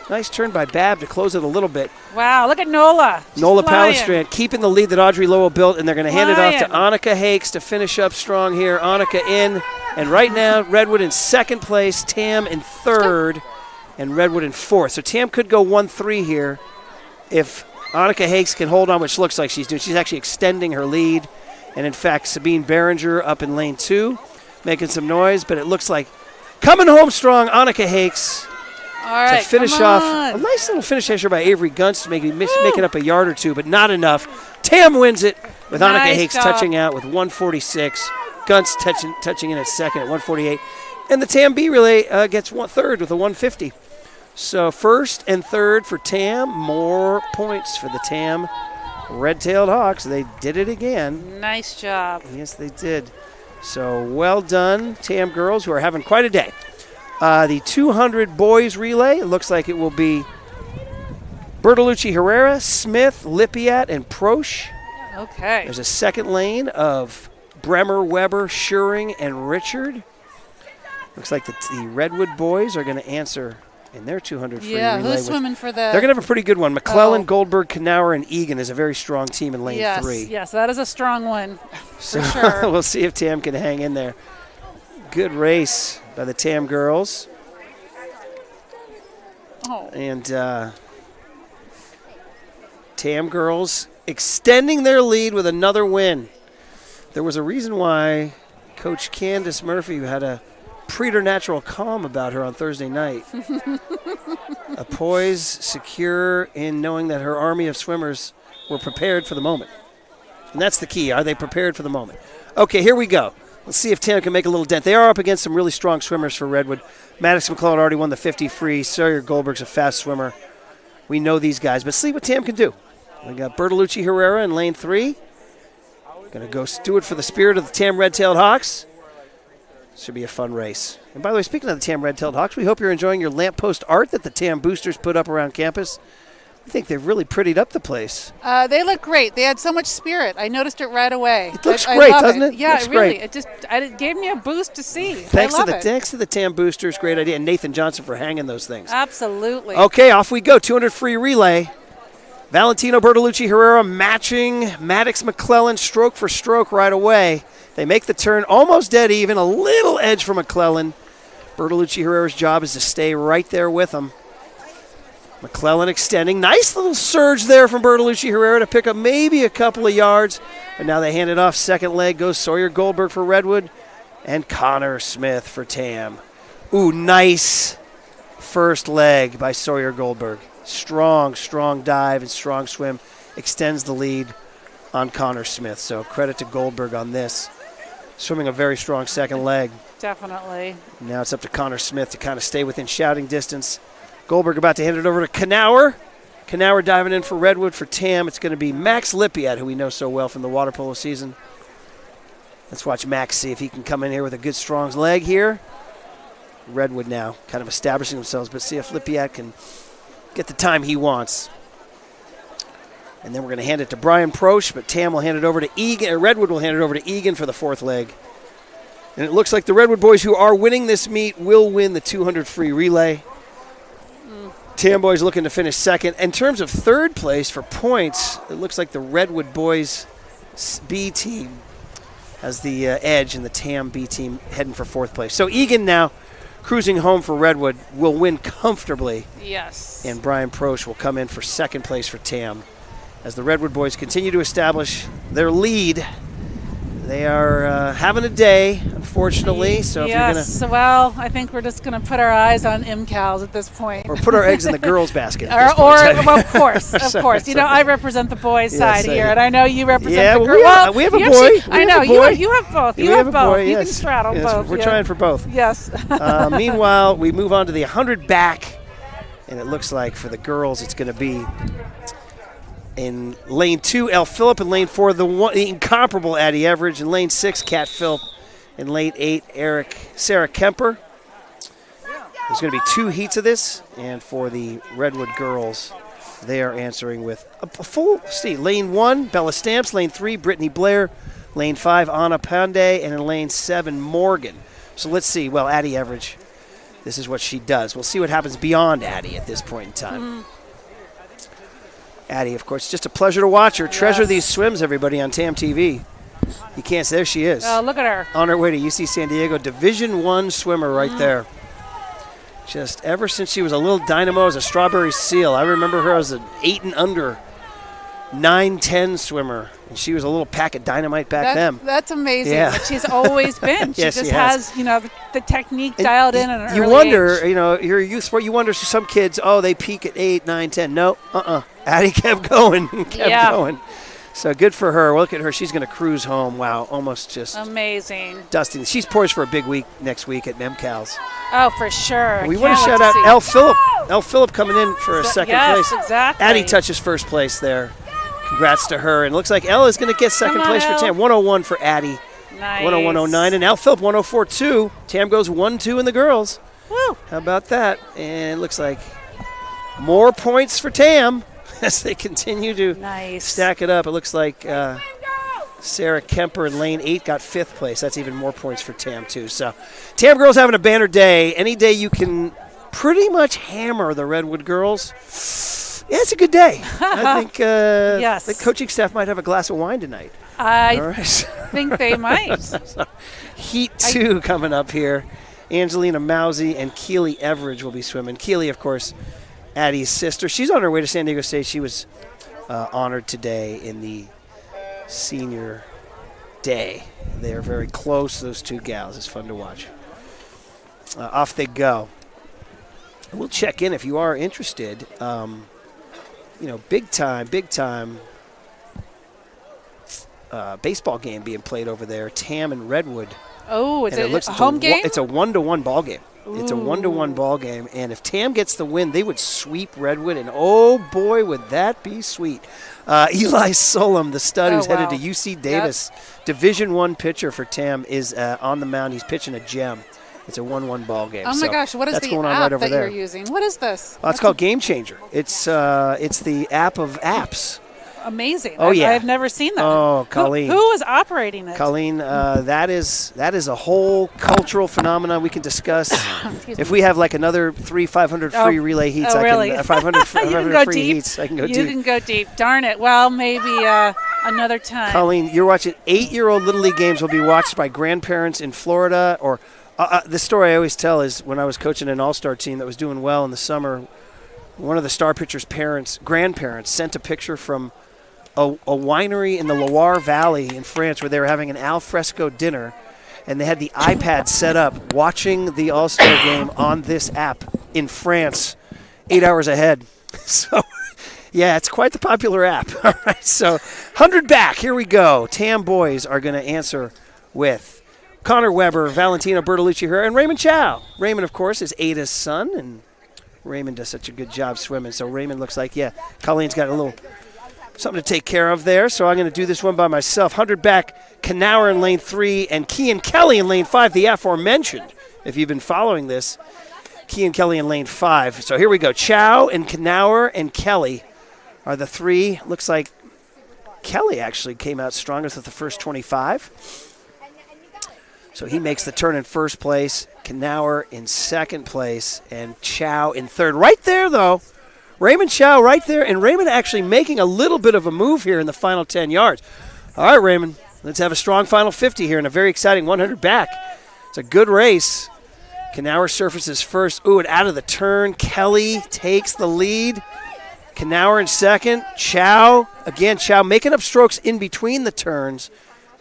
Nice turn by Babb to close it a little bit. Wow, look at Nola. Nola Palestrant keeping the lead that Audrey Lowell built, and they're going to hand it off to Annika Hakes to finish up strong here. Annika in. And right now, Redwood in second place, Tam in third, and Redwood in fourth. So Tam could go 1-3 here if Annika Hakes can hold on, which looks like she's doing. She's actually extending her lead. And, in fact, Sabine Behringer up in lane 2, making some noise. But it looks like coming home strong, Annika Hakes. All right, to finish off. A nice little finish here by Avery Gunst, making up a yard or two, but not enough. Tam wins it with Annika Hakes touching out with 146. Gunst touching in at second at 148. And the Tam B relay gets third with a 150. So first and third for Tam. More points for the Tam Red-Tailed Hawks. They did it again. Nice job. Yes, they did. So well done, Tam girls, who are having quite a day. The 200 boys relay, it looks like it will be Bertolucci Herrera, Smith, Lippiat, and Prosch. Okay. There's a second lane of Bremer, Weber, Schuring, and Richard. Looks like the Redwood boys are going to answer in their 200 free relay. Yeah, who's swimming for the... They're going to have a pretty good one. McClellan, Goldberg, Knauer, and Egan is a very strong team in lane 3. Yes, that is a strong one, So for sure. we'll see if Tam can hang in there. Good race by the Tam girls. Oh. And Tam girls extending their lead with another win. There was a reason why Coach Candace Murphy had a preternatural calm about her on Thursday night. A poise, secure in knowing that her army of swimmers were prepared for the moment. And that's the key. Are they prepared for the moment? Okay, here we go. Let's see if Tam can make a little dent. They are up against some really strong swimmers for Redwood. Maddox McClellan already won the 50 free. Sawyer Goldberg's a fast swimmer. We know these guys, but see what Tam can do. We got Bertolucci Herrera in lane 3. Going to go do it for the spirit of the Tam Red-Tailed Hawks. Should be a fun race. And by the way, speaking of the Tam Red-Tailed Hawks, we hope you're enjoying your lamppost art that the Tam boosters put up around campus. I think they've really prettied up the place. They look great. They had so much spirit. I noticed it right away. It looks great, doesn't it? Yeah, looks really. Great. It gave me a boost to see. Thanks to the Tam boosters. Great idea. And Nathan Johnson for hanging those things. Absolutely. Okay, off we go. 200 free relay. Valentino Bertolucci Herrera matching Maddox McClellan stroke for stroke right away. They make the turn almost dead even. A little edge for McClellan. Bertolucci Herrera's job is to stay right there with him. McClellan extending. Nice little surge there from Bertolucci Herrera to pick up maybe a couple of yards. But now they hand it off. Second leg goes Sawyer Goldberg for Redwood and Connor Smith for Tam. Ooh, nice first leg by Sawyer Goldberg. Strong dive and strong swim. Extends the lead on Connor Smith. So credit to Goldberg on this. Swimming a very strong second leg. Definitely. Now it's up to Connor Smith to kind of stay within shouting distance. Goldberg about to hand it over to Knauer. Knauer diving in for Redwood. For Tam, it's going to be Max Lippiat, who we know so well from the water polo season. Let's watch Max see if he can come in here with a good, strong leg here. Redwood now kind of establishing themselves, but see if Lippiat can get the time he wants. And then we're going to hand it to Brian Prosch, but Tam will hand it over to Egan. Redwood will hand it over to Egan for the fourth leg. And it looks like the Redwood boys, who are winning this meet, will win the 200 free relay. Tam boys looking to finish second. In terms of third place for points, it looks like the Redwood boys B team has the edge, and the Tam B team heading for fourth place. So Egan now cruising home for Redwood will win comfortably. Yes. And Brian Prosch will come in for second place for Tam. As the Redwood boys continue to establish their lead, they are having a day, unfortunately. So if yes, you're well, I think we're just going to put our eyes on MCALs at this point. or put our eggs in the girls' basket. Well, of course, of course. You know, I represent the boys' side here, and I know you represent the girls. Well, we have a boy. I know you have both. You have both. You can straddle both. We're trying for both. Yes. Meanwhile, we move on to the 100 back. And it looks like for the girls, it's going to be in lane 2, Elle Phillip. In lane 4, the incomparable Addie Everidge. In lane 6, Kat Phillip. In lane 8, Sarah Kemper. There's going to be 2 heats of this. And for the Redwood girls, they are answering with a full seat. Lane 1, Bella Stamps. Lane 3, Brittany Blair. Lane 5, Anna Pandey. And in lane 7, Morgan. So let's see. Well, Addie Everidge, this is what she does. We'll see what happens beyond Addie at this point in time. Addie, of course, just a pleasure to watch her. Yes. Treasure these swims, everybody, on TamTV. You can't say, there she is. Oh, look at her. On her way to UC San Diego, Division I swimmer right there. Just ever since she was a little dynamo as a strawberry seal. I remember her as an 8 and under 9-10 swimmer. And she was a little pack of dynamite back then. That's amazing. Yeah. But she's always been. She yes, just she has, the technique dialed in at an you early wonder, age. You're a youth sport. You wonder, some kids, they peak at 8, 9, 10. No, Addie kept going, going. So good for her. Look at her. She's going to cruise home. Wow, almost just amazing. Dusting. She's poised for a big week next week at MEMCALS. Oh, for sure. We want to shout out Elle Phillip. Elle Phillip coming in for a second place. Yes, exactly. Addie touches first place there. Congrats to her. And it looks like Elle is going to get second place for Tam. 101 for Addie. Nice. 101.09. And Elle Phillip 104.2. Tam goes 1-2 in the girls. Woo. How about that? And it looks like more points for Tam as they continue to stack it up. It looks like Sarah Kemper in lane 8 got 5th place. That's even more points for Tam, too. So Tam girls having a banner day. Any day you can pretty much hammer the Redwood girls. Yeah, it's a good day. I think yes. The coaching staff might have a glass of wine tonight. I think they might. So, Heat 2 coming up here. Angelina Mousy and Keely Everidge will be swimming. Keely, of course, Addie's sister. She's on her way to San Diego State. She was honored today in the senior day. They are very close, those two gals. It's fun to watch. Off they go. We'll check in if you are interested. Big time baseball game being played over there. Tam and Redwood. Oh, is it a home game? It's a 1-1 ball game. Ooh. It's a 1-1 ball game, and if Tam gets the win, they would sweep Redwood, and oh boy, would that be sweet. Eli Solom, the stud who's headed to UC Davis, Division I pitcher for Tam, is on the mound. He's pitching a gem. It's a 1-1 ball game. Oh my gosh! What is the app that you're using? What is this? It's called Game Changer. It's the app of apps. Amazing. Oh yeah, I've never seen that. Oh, Colleen. Who is operating it? Colleen, that is a whole cultural phenomenon we can discuss. If we have like another 500 free relay heats, I can can 500 free deep. heats. I can go deep. You can go deep. Darn it. Well, maybe another time. Colleen, you're watching 8-year-old Little League games will be watched by grandparents in Florida. Or the story I always tell is when I was coaching an all-star team that was doing well in the summer, one of the star pitcher's grandparents sent a picture from a winery in the Loire Valley in France where they were having an al fresco dinner, and they had the iPad set up watching the All-Star game on this app in France 8 hours ahead. So, yeah, it's quite the popular app. All right, so 100 back. Here we go. Tam boys are going to answer with Connor Weber, Valentino Bertolucci here, and Raymond Chow. Raymond, of course, is Ada's son, and Raymond does such a good job swimming. So Raymond looks like, Colleen's got a little something to take care of there, so I'm going to do this one by myself. 100 back, Knauer in lane 3, and Kean Kelly in lane 5, the aforementioned. If you've been following this, Kean Kelly in lane 5. So here we go. Chow and Knauer and Kelly are the 3. Looks like Kelly actually came out strongest with the first 25. So he makes the turn in first place, Knauer in 2nd place, and Chow in 3rd. Right there, though, Raymond Chow right there, and Raymond actually making a little bit of a move here in the final 10 yards. All right, Raymond, let's have a strong final 50 here and a very exciting 100 back. It's a good race. Knauer surfaces first. Ooh, and out of the turn, Kelly takes the lead. Knauer in 2nd. Chow, again, Chow making up strokes in between the turns.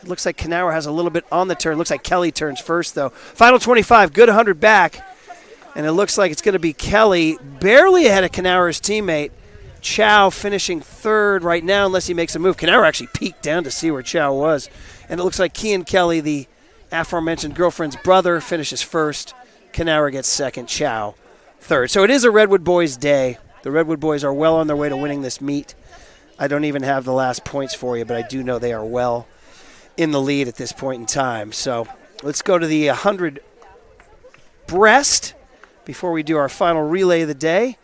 It looks like Knauer has a little bit on the turn. Looks like Kelly turns first, though. Final 25, good 100 back. And it looks like it's going to be Kelly barely ahead of Knauer's teammate. Chow finishing 3rd right now unless he makes a move. Knauer actually peeked down to see where Chow was. And it looks like Kean Kelly, the aforementioned girlfriend's brother, finishes 1st. Knauer gets 2nd. Chow third. So it is a Redwood boys day. The Redwood boys are well on their way to winning this meet. I don't even have the last points for you, but I do know they are well in the lead at this point in time. So let's go to the 100 breast before we do our final relay of the day.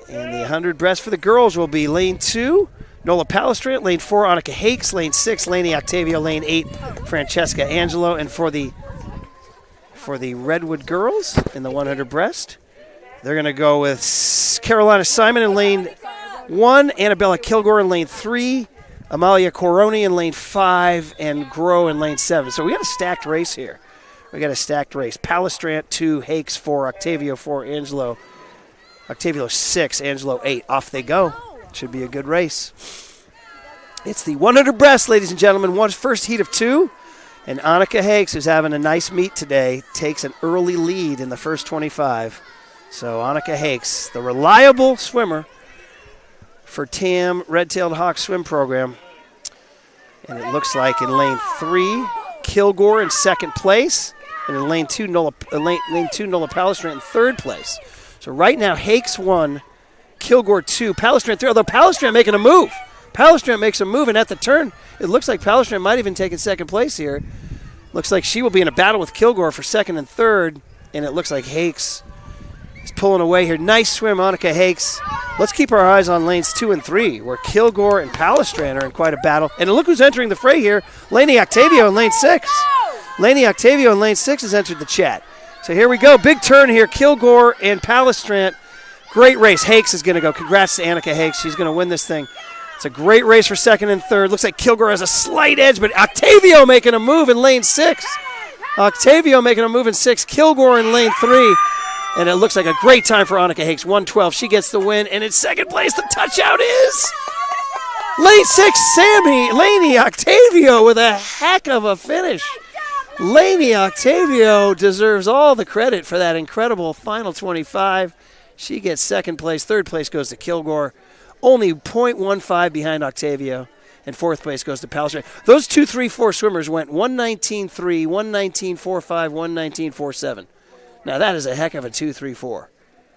And the 100 breast for the girls will be lane 2, Nola Palestrant, lane 4, Annika Hakes, lane 6, Lainey Octavio, lane 8, Francesca Angelo. And for the Redwood girls in the 100 breast, they're going to go with Carolina Simon in lane 1, Annabella Kilgore in lane 3, Amalia Coroni in lane 5, and Grow in lane 7. So we got a stacked race here. We got a stacked race. Palestrant 2, Hakes 4, Octavio 4, Angelo. Octavio 6, Angelo 8. Off they go. Should be a good race. It's the 100 breast, ladies and gentlemen. First heat of 2. And Annika Hakes, who's having a nice meet today, takes an early lead in the first 25. So Annika Hakes, the reliable swimmer for TAM Red-Tailed Hawk Swim Program. And it looks like in lane 3, Kilgore in second place. And in lane 2, Nola Palestrant in third place. So right now, Hakes 1, Kilgore 2, Palestrant 3, although Palestrant making a move. Palestrant makes a move, and at the turn, it looks like Palestrant might even take second place here. Looks like she will be in a battle with Kilgore for second and third, and it looks like Hakes is pulling away here. Nice swim, Annika Hakes. Let's keep our eyes on lanes 2 and 3, where Kilgore and Palestrant are in quite a battle. And look who's entering the fray here, Lainey Octavio in lane 6. Lainey Octavio in lane 6 has entered the chat. So here we go. Big turn here. Kilgore and Palestrant. Great race. Hakes is going to go. Congrats to Annika Hakes. She's going to win this thing. It's a great race for second and third. Looks like Kilgore has a slight edge, but Octavio making a move in lane 6. Octavio making a move in 6. Kilgore in lane 3. And it looks like a great time for Annika Hakes. 1:12. She gets the win. And in second place, the touchout is lane 6, Lainey Octavio with a heck of a finish. Lainey Octavio deserves all the credit for that incredible final 25. She gets second place. Third place goes to Kilgore. Only 0.15 behind Octavio. And fourth place goes to Palestrant. Those 2, 3, 4 swimmers went 1:19.3, 1:19.45, 1:19.47. Now that is a heck of a 2, 3, 4.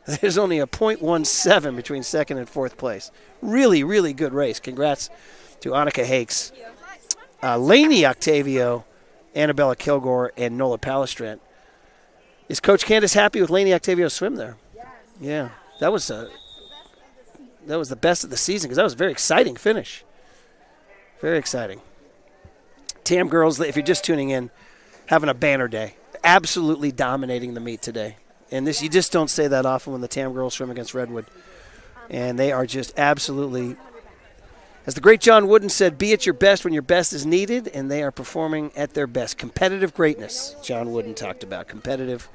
There's only a 0.17 between second and fourth place. Really, really good race. Congrats to Annika Hakes, Lainey Octavio, Annabella Kilgore, and Nola Palestrant. Is Coach Candace happy with Lainey Octavio's swim there? Yeah, that was the best of the season because that was a very exciting finish. Very exciting. TAM girls, if you're just tuning in, having a banner day. Absolutely dominating the meet today. And this, you just don't say that often when the TAM girls swim against Redwood. And they are just absolutely, as the great John Wooden said, be at your best when your best is needed, and they are performing at their best. Competitive greatness, John Wooden talked about. Competitive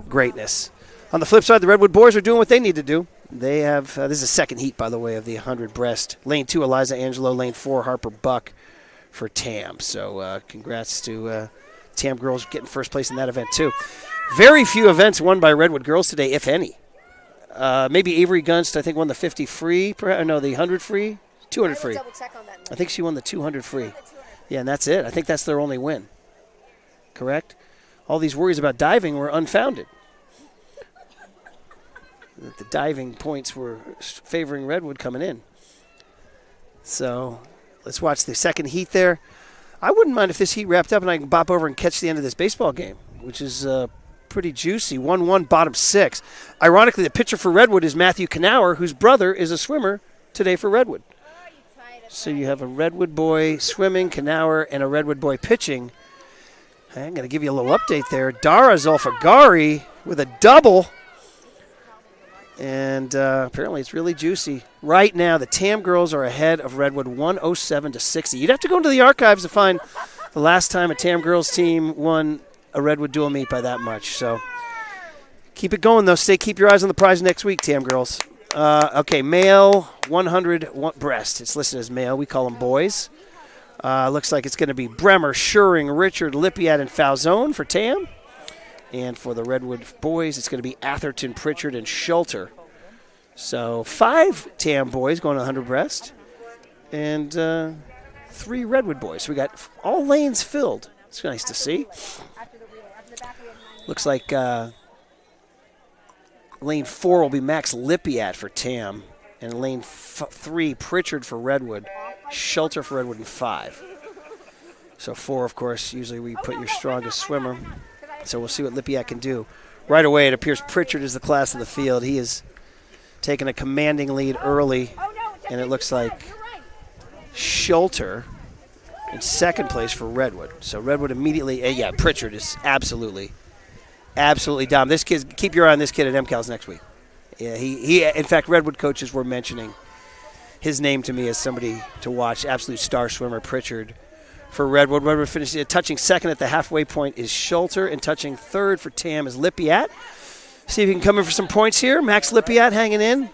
greatness. On the flip side, the Redwood boys are doing what they need to do. They have, this is a second heat, by the way, of the 100 breast. Lane 2, Eliza Angelo. Lane 4, Harper Buck for TAM. So congrats to TAM girls getting first place in that event, too. Very few events won by Redwood girls today, if any. Maybe Avery Gunst, I think, won the 50 free. No, the 100 free. 200 free. I think she won the 200 free. Yeah, and that's it. I think that's their only win. Correct? All these worries about diving were unfounded. The diving points were favoring Redwood coming in. So let's watch the second heat there. I wouldn't mind if this heat wrapped up and I can bop over and catch the end of this baseball game, which is pretty juicy. 1-1, bottom 6. Ironically, the pitcher for Redwood is Matthew Knauer, whose brother is a swimmer today for Redwood. So you have a Redwood boy swimming, Knauer, and a Redwood boy pitching. I'm going to give you a little update there. Dara Zulfagari with a double. And apparently it's really juicy. Right now, the TAM girls are ahead of Redwood 107-60. You'd have to go into the archives to find the last time a TAM girls team won a Redwood dual meet by that much. So keep it going, though. Keep your eyes on the prize next week, TAM girls. Okay, male 100 breast. It's listed as male. We call them boys. Looks like it's going to be Bremer, Schuring, Richard, Lippiat, and Falzone for TAM. And for the Redwood boys, it's going to be Atherton, Pritchard, and Schulter. So 5 TAM boys going to 100 breast and 3 Redwood boys. So we got all lanes filled. It's nice to see. Looks like we're lane 4 will be Max Lippiat for Tam. And lane 3, Pritchard for Redwood. Shelter for Redwood in 5. So 4, of course, usually we put your strongest swimmer. So we'll see what Lippiat can do. Right away, it appears Pritchard is the class of the field. He is taking a commanding lead early. And it looks like Shelter in second place for Redwood. So Redwood immediately, Pritchard is absolutely dominant. This kid, keep your eye on this kid at MCALs next week. Yeah, he. In fact, Redwood coaches were mentioning his name to me as somebody to watch. Absolute star swimmer, Pritchard for Redwood. Redwood finishing touching second at the halfway point is Shelter, and touching third for Tam is Lippiat. See if he can come in for some points here. Max Lippiat hanging in.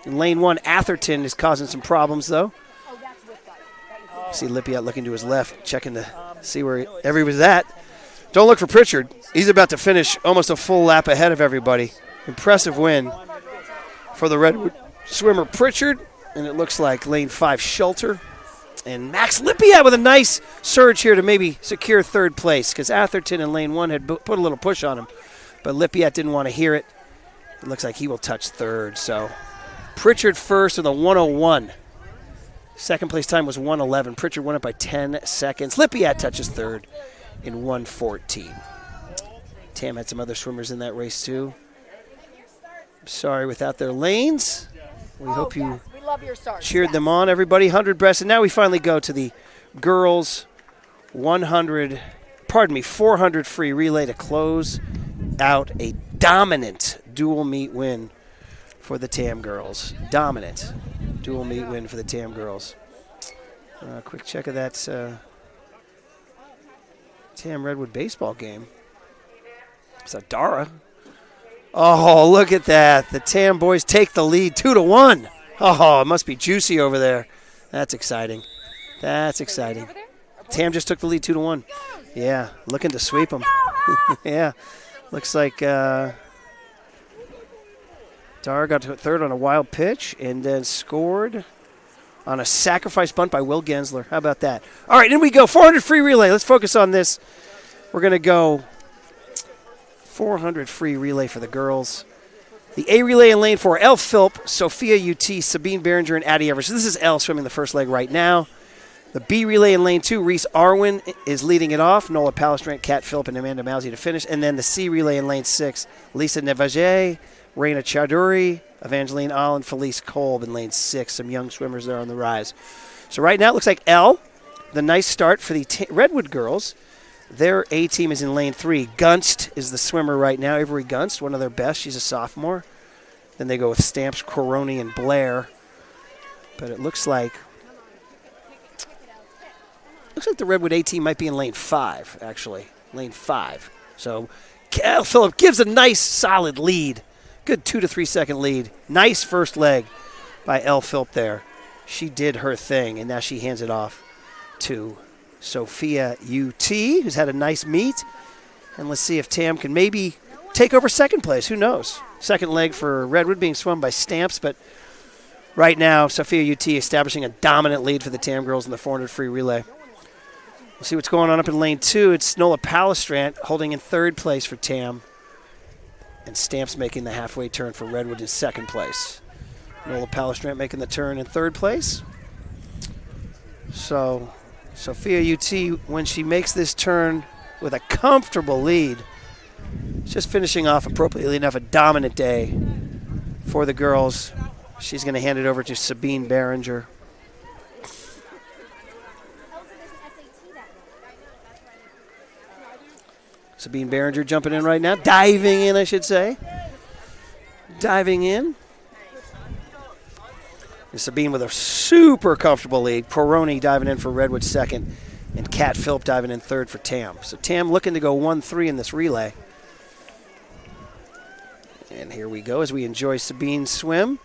In lane 1, Atherton is causing some problems, though. See Lippiat looking to his left, checking to see where everybody was at. Don't look for Pritchard. He's about to finish almost a full lap ahead of everybody. Impressive win for the Redwood swimmer Pritchard. And it looks like lane 5, Shelter. And Max Lippiat with a nice surge here to maybe secure third place, because Atherton in lane 1 had put a little push on him. But Lippiat didn't want to hear it. It looks like he will touch third. So Pritchard first with a 1:01. Second place time was 1:11. Pritchard won it by 10 seconds. Lippiat touches third in 1:14. Tam had some other swimmers in that race too. Sorry without their lanes. We hope you we love your stars. Cheered them on, everybody. 100 breast. And now we finally go to the girls 400 free relay to close out a dominant dual meet win for the Tam girls. Dominant dual meet win for the Tam girls. Quick check of that Tam Redwood baseball game. It's a Dara. Oh, look at that. The Tam boys take the lead 2-1. Oh, it must be juicy over there. That's exciting. That's exciting. Tam just took the lead 2-1. Yeah, looking to sweep them. Yeah, looks like Dara got to third on a wild pitch and then scored on a sacrifice bunt by Will Gensler. How about that? All right, in we go. 400 free relay. Let's focus on this. We're going to go 400 free relay for the girls. The A relay in lane 4, Elle Philp, Sophia UT, Sabine Behringer, and Addie Evers. So this is Elle swimming the first leg right now. The B relay in lane 2, Reese Arwin is leading it off. Nola Palestrant, Kat Philp, and Amanda Mousy to finish. And then the C relay in lane 6, Lisa Nevaget, Reina Chowdhury, Evangeline All, and Felice Kolb in lane 6. Some young swimmers there on the rise. So right now it looks like Elle, the nice start for the Redwood girls. Their A team is in lane 3. Gunst is the swimmer right now. Avery Gunst, one of their best. She's a sophomore. Then they go with Stamps, Coroni, and Blair. But it looks like the Redwood A team might be in lane 5, actually. Lane 5. So Elle Phillip gives a nice, solid lead. Good 2 to 3 second lead. Nice first leg by Elle Phillip there. She did her thing, and now she hands it off to Sophia UT, who's had a nice meet. And let's see if Tam can maybe take over second place. Who knows? Second leg for Redwood being swum by Stamps, but right now Sophia UT establishing a dominant lead for the Tam girls in the 400 free relay. We'll see what's going on up in lane 2. It's Nola Palestrant holding in third place for Tam, and Stamps making the halfway turn for Redwood in second place. Nola Palestrant making the turn in third place. So Sophia UT, when she makes this turn with a comfortable lead, just finishing off appropriately enough a dominant day for the girls. She's going to hand it over to Sabine Behringer. Sabine Behringer jumping in right now. Diving in, I should say. Diving in. And Sabine with a super comfortable lead. Coroni diving in for Redwood second. And Kat Philp diving in third for Tam. So Tam looking to go 1-3 in this relay. And here we go as we enjoy Sabine's swim.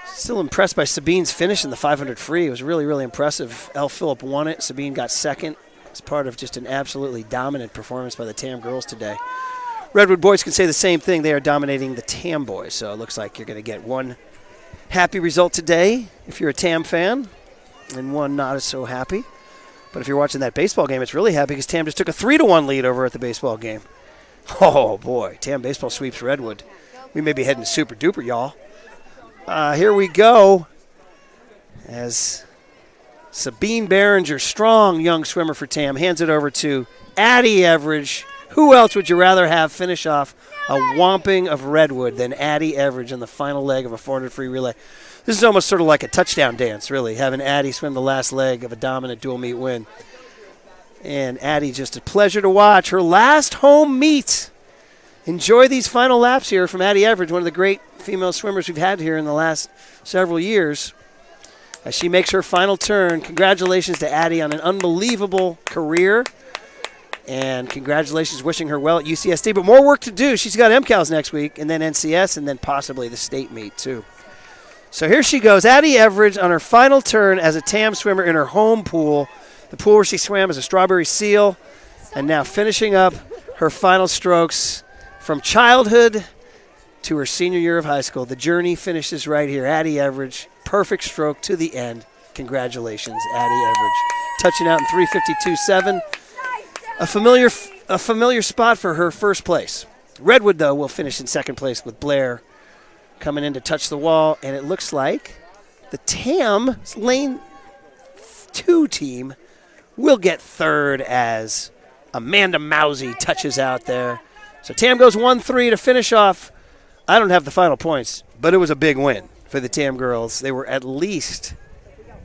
Still impressed by Sabine's finish in the 500 free. It was really, really impressive. Elle Philip won it. Sabine got second. It's part of just an absolutely dominant performance by the Tam girls today. Redwood boys can say the same thing. They are dominating the Tam boys. So it looks like you're going to get one happy result today if you're a Tam fan, and one not so happy. But if you're watching that baseball game, it's really happy because Tam just took a 3-1 lead over at the baseball game. Oh, boy. Tam baseball sweeps Redwood We may be heading to Super Duper, y'all. Here we go. As Sabine Behringer, strong young swimmer for Tam, hands it over to Addie Everidge. Who else would you rather have finish off a whomping of Redwood than Addie Everidge in the final leg of a 400 free relay? This is almost sort of like a touchdown dance, really, having Addie swim the last leg of a dominant dual meet win. And Addie, just a pleasure to watch. Her last home meet. Enjoy these final laps here from Addie Everidge, one of the great female swimmers we've had here in the last several years. As she makes her final turn, congratulations to Addie on an unbelievable career. And congratulations, wishing her well at UCSD. But more work to do. She's got MCALs next week, and then NCS, and then possibly the state meet, too. So here she goes, Addie Everidge on her final turn as a TAM swimmer in her home pool. The pool where she swam as a strawberry seal. And now finishing up her final strokes from childhood to her senior year of high school. The journey finishes right here. Addie Everidge, perfect stroke to the end. Congratulations, Addie Everidge. Touching out in 3:52.7. A familiar spot for her first place. Redwood, though, will finish in second place with Blair coming in to touch the wall. And it looks like the TAM Lane 2 team will get third as Amanda Mousy touches out there. So TAM goes 1-3 to finish off. I don't have the final points, but it was a big win for the TAM girls. They were at least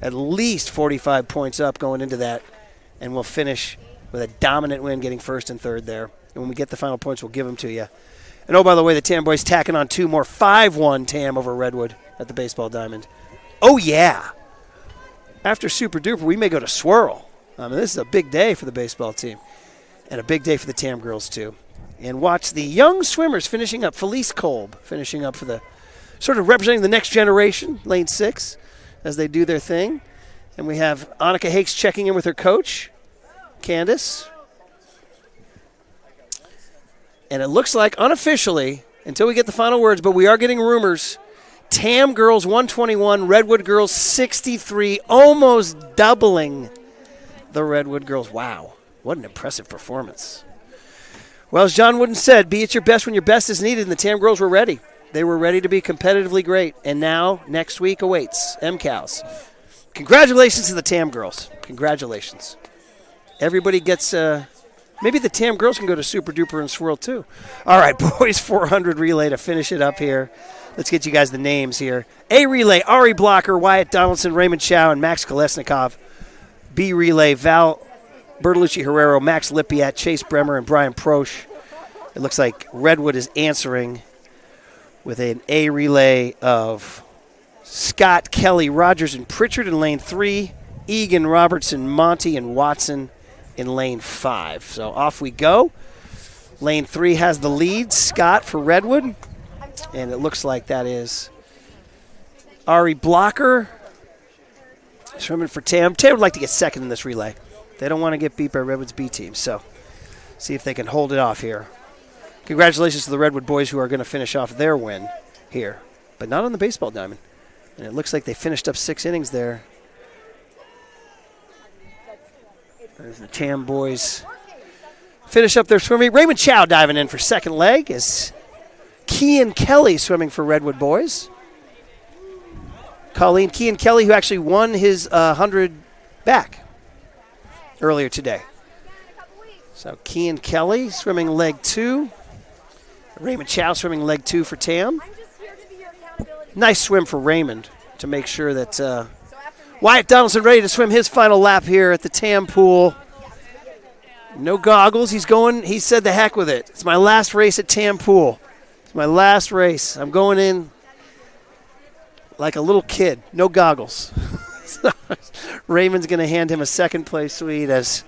45 points up going into that, and we'll finish with a dominant win, getting first and third there. And when we get the final points, we'll give them to you. And oh, by the way, the TAM boys tacking on 2 more. 5-1 TAM over Redwood at the Baseball Diamond. Oh, yeah. After Super Duper, we may go to Swirl. I mean, this is a big day for the baseball team and a big day for the TAM girls, too. And watch the young swimmers finishing up. Felice Kolb finishing up for the sort of representing the next generation, lane 6, as they do their thing. And we have Annika Hakes checking in with her coach, Candace. And it looks like unofficially, until we get the final words, but we are getting rumors, TAM girls 121, Redwood girls 63, almost doubling the Redwood girls. Wow, what an impressive performance. Well, as John Wooden said, be at your best when your best is needed, and the TAM girls were ready. They were ready to be competitively great, and now next week awaits MCALs. Congratulations to the TAM girls. Congratulations. Everybody gets, maybe the TAM girls can go to Super Duper and Swirl too. All right, boys 400 relay to finish it up here. Let's get you guys the names here. A relay, Ari Blocker, Wyatt Donaldson, Raymond Chow, and Max Kolesnikov. B relay, Val Bertolucci Herrero, Max Lipiat, Chase Bremer, and Brian Prosch. It looks like Redwood is answering with an A relay of Scott, Kelly, Rogers, and Pritchard in lane 3, Egan, Robertson, Monty, and Watson in lane 5. So off we go. Lane 3 has the lead, Scott for Redwood, and it looks like that is Ari Blocker swimming for TAM. TAM would like to get second in this relay. They don't want to get beat by Redwood's B team, so see if they can hold it off here. Congratulations to the Redwood boys who are going to finish off their win here, but not on the Baseball Diamond. And it looks like they finished up 6 innings there. There's the TAM boys finish up their swimming. Raymond Chow diving in for second leg as Kean Kelly swimming for Redwood boys. Kean Kelly, who actually won his 100 back earlier today. So Kean Kelly swimming leg 2. Raymond Chow swimming leg 2 for TAM. Nice swim for Raymond to make sure that Wyatt Donaldson ready to swim his final lap here at the TAM pool. No goggles. He said the heck with it. It's my last race at TAM pool. It's my last race. I'm going in like a little kid. No goggles. Raymond's going to hand him a second place suite as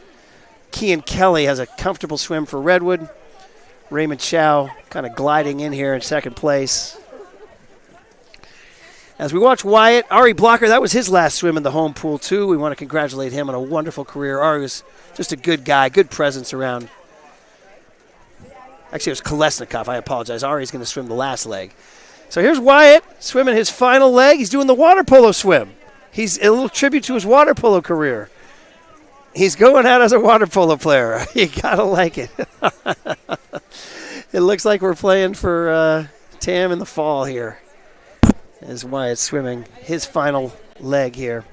Kean Kelly has a comfortable swim for Redwood. Raymond Chow kind of gliding in here in second place. As we watch Wyatt, Ari Blocker, that was his last swim in the home pool too. We want to congratulate him on a wonderful career. Ari was just a good guy, good presence around. Actually, it was Kolesnikov. I apologize. Ari's going to swim the last leg. So here's Wyatt swimming his final leg. He's doing the water polo swim. He's a little tribute to his water polo career. He's going out as a water polo player. You got to like it. It looks like we're playing for Tam in the fall here is Wyatt swimming his final leg here.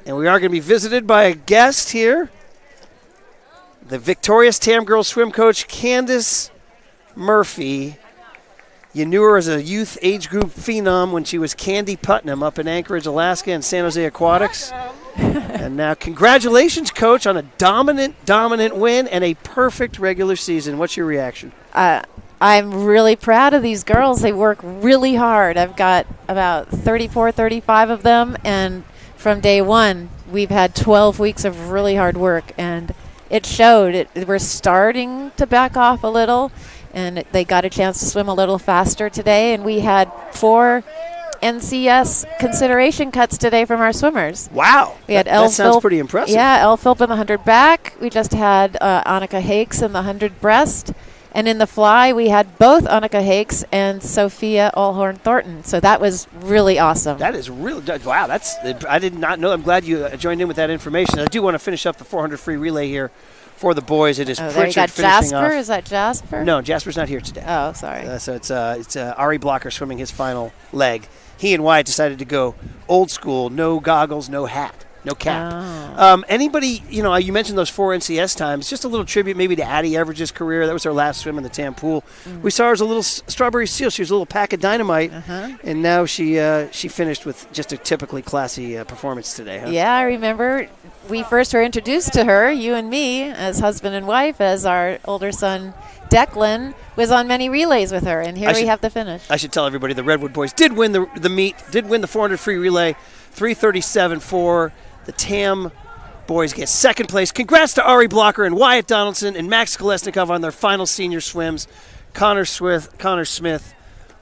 And we are going to be visited by a guest here, the victorious Tam girls swim coach, Candace Murphy. You knew her as a youth age group phenom when she was Candy Putnam up in Anchorage, Alaska, and San Jose Aquatics. And now congratulations, Coach, on a dominant win and a perfect regular season. What's your reaction? I'm really proud of these girls. They work really hard. I've got about 34, 35 of them, and from day one, we've had 12 weeks of really hard work, and it showed. We're starting to back off a little, and they got a chance to swim a little faster today, and we had 4 NCS consideration cuts today from our swimmers. Wow. We had that sounds pretty impressive. Yeah, Elle Philp in the 100 back. We just had Annika Hakes in the 100 breast. And in the fly, we had both Annika Hakes and Sophia Allhorn Thornton. So that was really awesome. That is really, wow, I did not know. I'm glad you joined in with that information. I do want to finish up the 400 free relay here for the boys. It is there Pritchard you got finishing Jasper. off. Is that Jasper? No, Jasper's not here today. Oh, sorry. So it's Ari Blocker swimming his final leg. He and Wyatt decided to go old school, no goggles, no hat, no cap. Oh. Anybody, you mentioned those 4 NCS times. Just a little tribute maybe to Addie Everidge's career. That was her last swim in the Tam pool. We saw her as a little strawberry seal. She was a little pack of dynamite. And now she finished with just a typically classy performance today. Huh? Yeah, I remember we first were introduced to her, you and me, as husband and wife, as our older son, Declan, was on many relays with her, and we have the finish. I should tell everybody the Redwood boys did win the meet, did win the 400 free relay, 3:37.4. The Tam boys get second place. Congrats to Ari Blocker and Wyatt Donaldson and Max Kolesnikov on their final senior swims. Connor Smith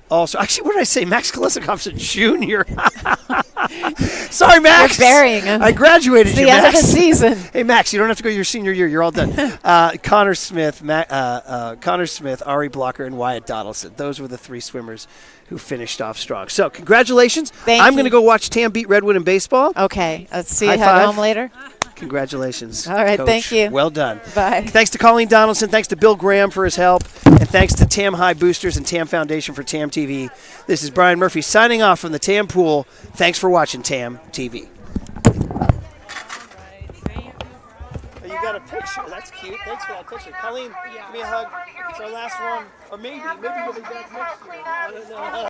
also. Actually, what did I say? Max Kolesnikov's a junior. Sorry, Max. You're burying him. I graduated it's you, the Max. end of the season. Hey, Max, you don't have to go your senior year. You're all done. Connor Smith, Ari Blocker, and Wyatt Donaldson. Those were the 3 swimmers who finished off strong. So, congratulations. I'm going to go watch Tam beat Redwood in baseball. Okay. Let's see you High at five. home later. Congratulations. All right, Coach. thank you. Well done. Bye. Thanks to Colleen Donaldson. Thanks to Bill Graham for his help. And thanks to Tam High Boosters and Tam Foundation for Tam TV. This is Brian Murphy signing off from the Tam Pool. Thanks for watching Tam TV. You got a picture. That's cute. Thanks for that picture. Colleen, give me a hug. It's our last one. Or maybe you'll be back next year. I don't know.